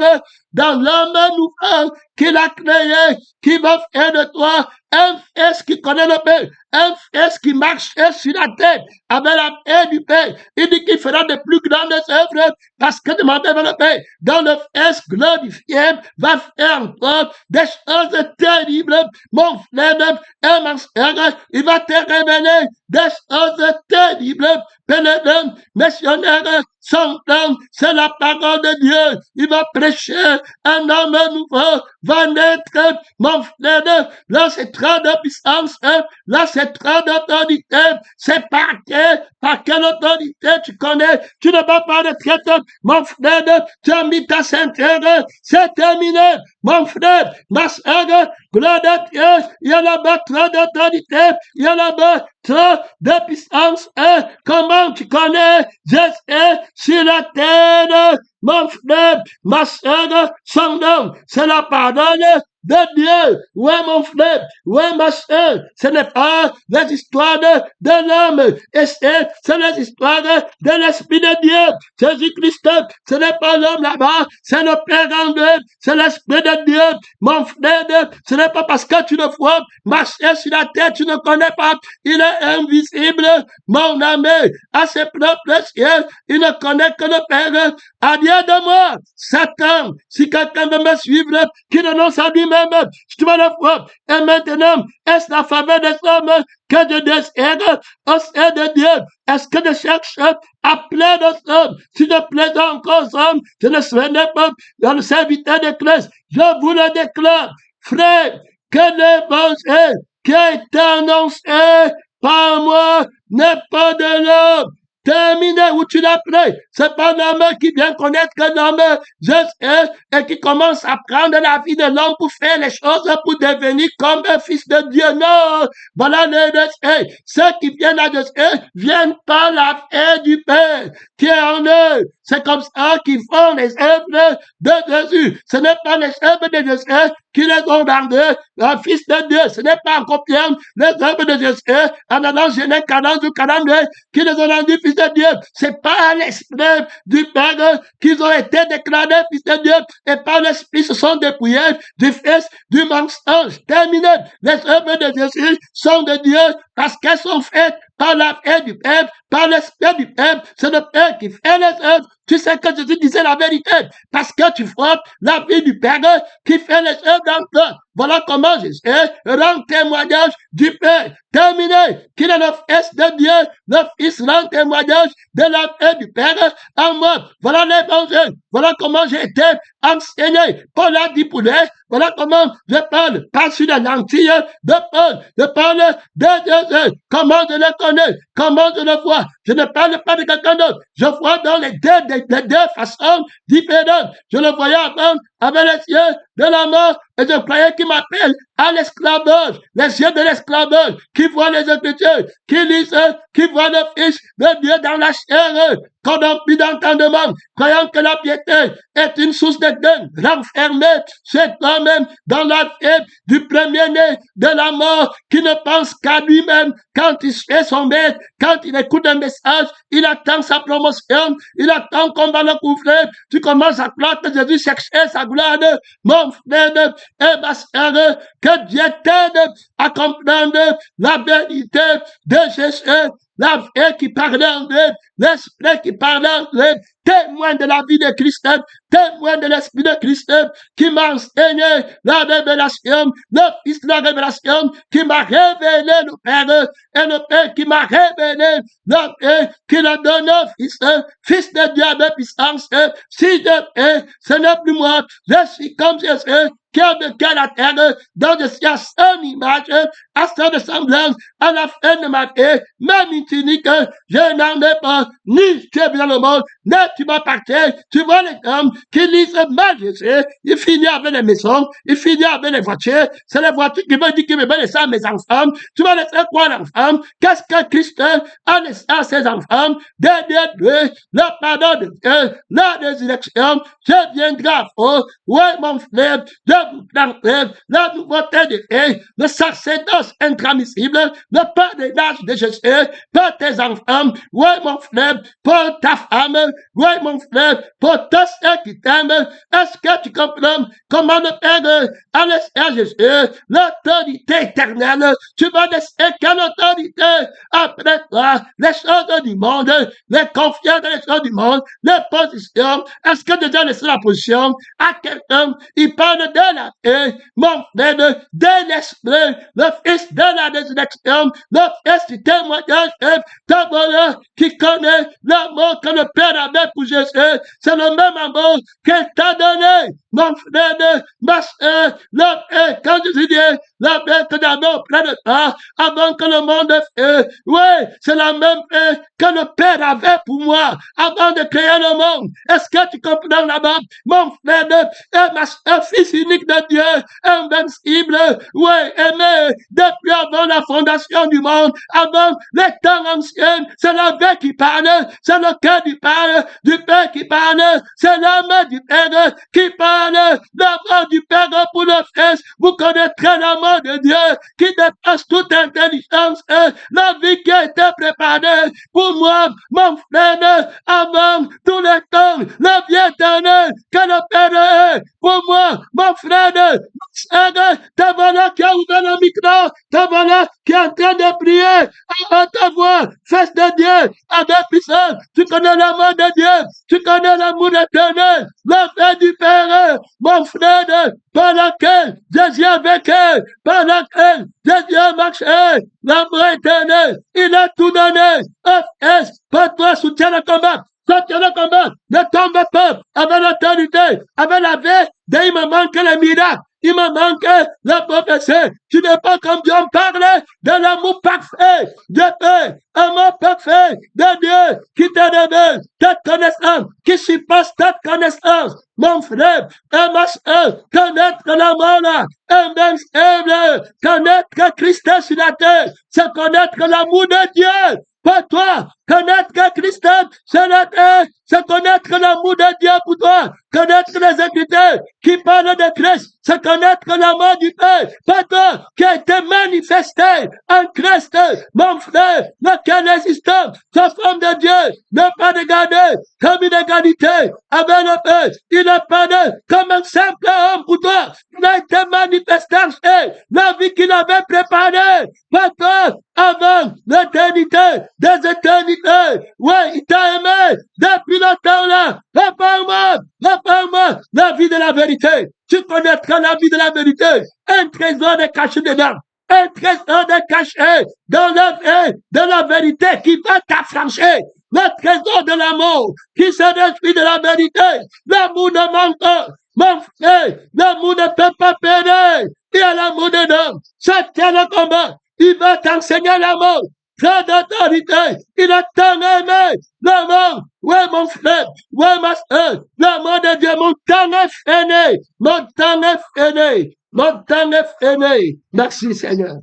dans l'homme nouveau qu'il a créé, qui va faire de toi un fils qui connaît le Père, un fils qui marche sur la terre avec la paix du Père. Il dit qu'il fera de plus grandes œuvres parce que demandez vers le Père, dans le fils glorifié, va faire encore des choses terribles. Mon frère et ma soeur, il va te révéler des choses terribles. Pénétrant, missionnaire, son homme, c'est la parole de Dieu. Il va prêcher, un homme nouveau va naître, mon frère. Là, c'est trop de puissance, là, c'est trop d'autorité. C'est par quelle autorité tu connais? Tu ne vas pas retraiter, mon frère. Tu as mis ta ceinture, c'est terminé, mon frère, ma soeur. Gloire à Dieu, il y a là-bas trop d'autorité, il y a là-bas trop de puissance. Comment tu connais Jésus sur la terre, mon frère, ma soeur, son nom, c'est la parole de Dieu. Ouais, mon frère, ouais, ma soeur, ce n'est pas les histoires de l'homme, et c'est les histoires de l'Esprit de Dieu. Jésus-Christ, ce n'est pas l'homme là-bas, c'est le Père en Dieu, c'est l'Esprit de Dieu. Mon frère, ce n'est pas parce que tu le vois marcher sur la terre, tu ne connais pas. Il est invisible, mon ami, à ses propres cieux, il ne connaît que le Père. Adieu de moi, Satan, si quelqu'un veut me suivre, qui renonce à lui-même, je dois le voir. Et maintenant, est-ce la faveur des hommes que je désire au sein de Dieu? Est-ce que je cherche à plaire aux hommes? Si je plais encore aux hommes, je ne serai pas dans le serviteur de Christ. Je vous le déclare, frère, que l'évangile qui a été annoncé par moi n'est pas de l'homme. Terminé où tu l'as pris. C'est pas l'homme qui vient connaître que l'homme Jésus et qui commence à prendre la vie de l'homme pour faire les choses pour devenir comme un fils de Dieu. Non, voilà les deux. Ceux qui viennent à Jésus viennent par la paix du Père qui est en eux. C'est comme ça qu'ils font les œuvres de Jésus. Ce n'est pas les œuvres de Jésus qui les ont rendus un fils de Dieu. Ce n'est pas en copiant les œuvres de Jésus en allant Genèse 40 ou 42 qui les ont rendus fils de Dieu. C'est pas l'esprit du Père qu'ils ont été déclarés fils de Dieu et par l'esprit se sont dépouillés du fils du mensonge. Terminé. Les œuvres de Jésus sont de Dieu parce qu'elles sont faites par la paix du Père, par l'esprit du Père. C'est le Père qui fait les œuvres. Tu sais que Jésus disait la vérité parce que tu vois la vie du Père qui fait les œuvres dans toi. Voilà comment Jésus rend témoignage du Père. Terminé, qu'il est le Fils de Dieu, le Fils rend témoignage de la paix du Père en moi. Voilà l'évangile. Voilà comment j'ai été enseigné. Paul a dit pour lui, voilà comment je parle, pas sur la lentille de Paul. Je parle de Jésus. Comment je le connais, comment je le vois. Je ne parle pas de quelqu'un d'autre. Je vois dans les deux façons différentes. Je le voyais avant avec les yeux de la mort et je croyais qu'il m'appelle à l'esclavage, les yeux de l'esclavage, qui voient les Écritures, qui lisent, qui voient le Fils de Dieu dans la chair, corrompu d'entendement, croyant que la piété est une source de gain, renfermé, c'est toi-même dans la vie du premier-né de la mort, qui ne pense qu'à lui-même quand il fait son maître, quand il écoute un message, il attend sa promotion, il attend qu'on va le couvrir, tu commences à croire que Jésus cherchait sa gloire, mon frère et ma sœur, que Dieu t'aide à comprendre la vérité de Jésus, la vie qui parle en eux, l'esprit qui parle en eux, témoin de la vie de Christ, témoin de l'esprit de Christ, qui m'a enseigné la révélation, le Fils de la révélation, qui m'a révélé le Père, et le Père qui m'a révélé le Père, qui l'a donné au Fils, Fils de Dieu de puissance. Si je fais, ce n'est plus moi, je suis comme Jésus, qui a vécu à la terre, dont je suis à son image, à son ressemblance, à la fin de ma vie, même tunique, je n'en ai pas, ni tu es dans le monde, ni tu m'appartiens. Tu vois les hommes qui lisent mal Jésus, ils finissent avec les maisons, ils finissent avec les voitures, c'est les voitures qui veulent dire qu'ils veulent laisser à mes enfants. Tu vas laisser quoi l'enfant? Qu'est-ce que Christ a laissé à ses enfants? Derrière Dieu, le pardon de Dieu, la résurrection, je viendrai à vous. Ouais, mon frère, la nouveauté de vie, le sacerdoce intransmissible, le pardonnage de Jésus, pour tes enfants, ouais, mon frère, pour ta femme, ouais, mon frère, pour tous ceux qui t'aiment. Est-ce que tu comprends comment le Père a laissé à Jésus l'autorité éternelle? Tu vas laisser quelle autorité après toi? Les choses du monde, les confiances dans les choses du monde, les positions. Est-ce que déjà laissé la position à quelqu'un? Il parle de la paix, mon frère, de l'esprit, le Fils de la résurrection, le Fils du témoignage, d'abord qui connaît l'amour que le Père avait pour Jésus. C'est le même amour qu'il t'a donné, mon frère, ma soeur, la paix, quand je dis la paix que j'avais auprès de toi, avant que le monde fait. Oui, c'est la même paix que le Père avait pour moi, avant de créer le monde. Est-ce que tu comprends là-bas, mon frère, et ma soeur, Fils unique de Dieu, invincible, oui, aimé, depuis avant la fondation du monde, avant les temps anciens, c'est la vie qui parle, c'est le cœur du Père qui parle, c'est l'âme du Père qui parle, l'amour du Père pour le Fils. Vous connaîtrez l'amour de Dieu qui dépasse toute intelligence, la vie qui a été préparée pour moi, mon frère, avant tous les temps, la vie éternelle que le Père est pour moi, mon frère, ta voilà qui a ouvert le micro, ta voilà qui est en train de prier à ta voix, Fils de Dieu, avec puissance. Tu connais l'amour de Dieu, tu connais l'amour éternel, l'enfer du Père, mon frère, par laquelle Jésus a vécu, par laquelle Jésus a marché, l'amour éternel, il a tout donné. Pour toi, soutiens le combat. Soutiens le combat. Ne tombe pas avec l'autorité, avec la vie. Il me manque les miracles. Il me manque la prophétie. Tu n'es pas comme Dieu parlait de l'amour parfait de Dieu, amour parfait de Dieu qui te révèle ta connaissance, qui surpasse ta connaissance. Mon frère et ma soeur, connaître l'amour là, invincible, connaître Christ sur la terre, c'est connaître l'amour de Dieu. Pour toi, connaître Christ sur la terre, c'est connaître l'amour de Dieu pour toi. Connaître les Écritures qui parlent de Christ, c'est connaître l'amour du Père. Pour toi, qui a été manifesté en Christ, mon frère, lequel existant, sa forme de Dieu, ne pas regarder comme une égalité avec le Père. Il n'est pas né comme un simple homme pour toi. Il a été manifesté la vie qu'il avait préparée pour toi avant l'éternité des éternités. Oui, il t'a aimé depuis attends-là, répare-moi la vie de la vérité. Tu connaîtras la vie de la vérité. Un trésor est caché dedans. Un trésor est caché dans la vérité qui va t'affranchir. Le trésor de l'amour qui se réjouit de la vérité. L'amour ne manque pas. Mon frère, l'amour ne peut pas périr. Il y a l'amour dedans. C'est le combat. Il va t'enseigner l'amour. Prends d'autorité. Il a tant aimé. L'amour. Ouais, mon frère. Ouais, ma soeur. L'amour de Dieu. Mon temps est fini. Mon temps est fini. Mon temps est fini. Merci, Seigneur.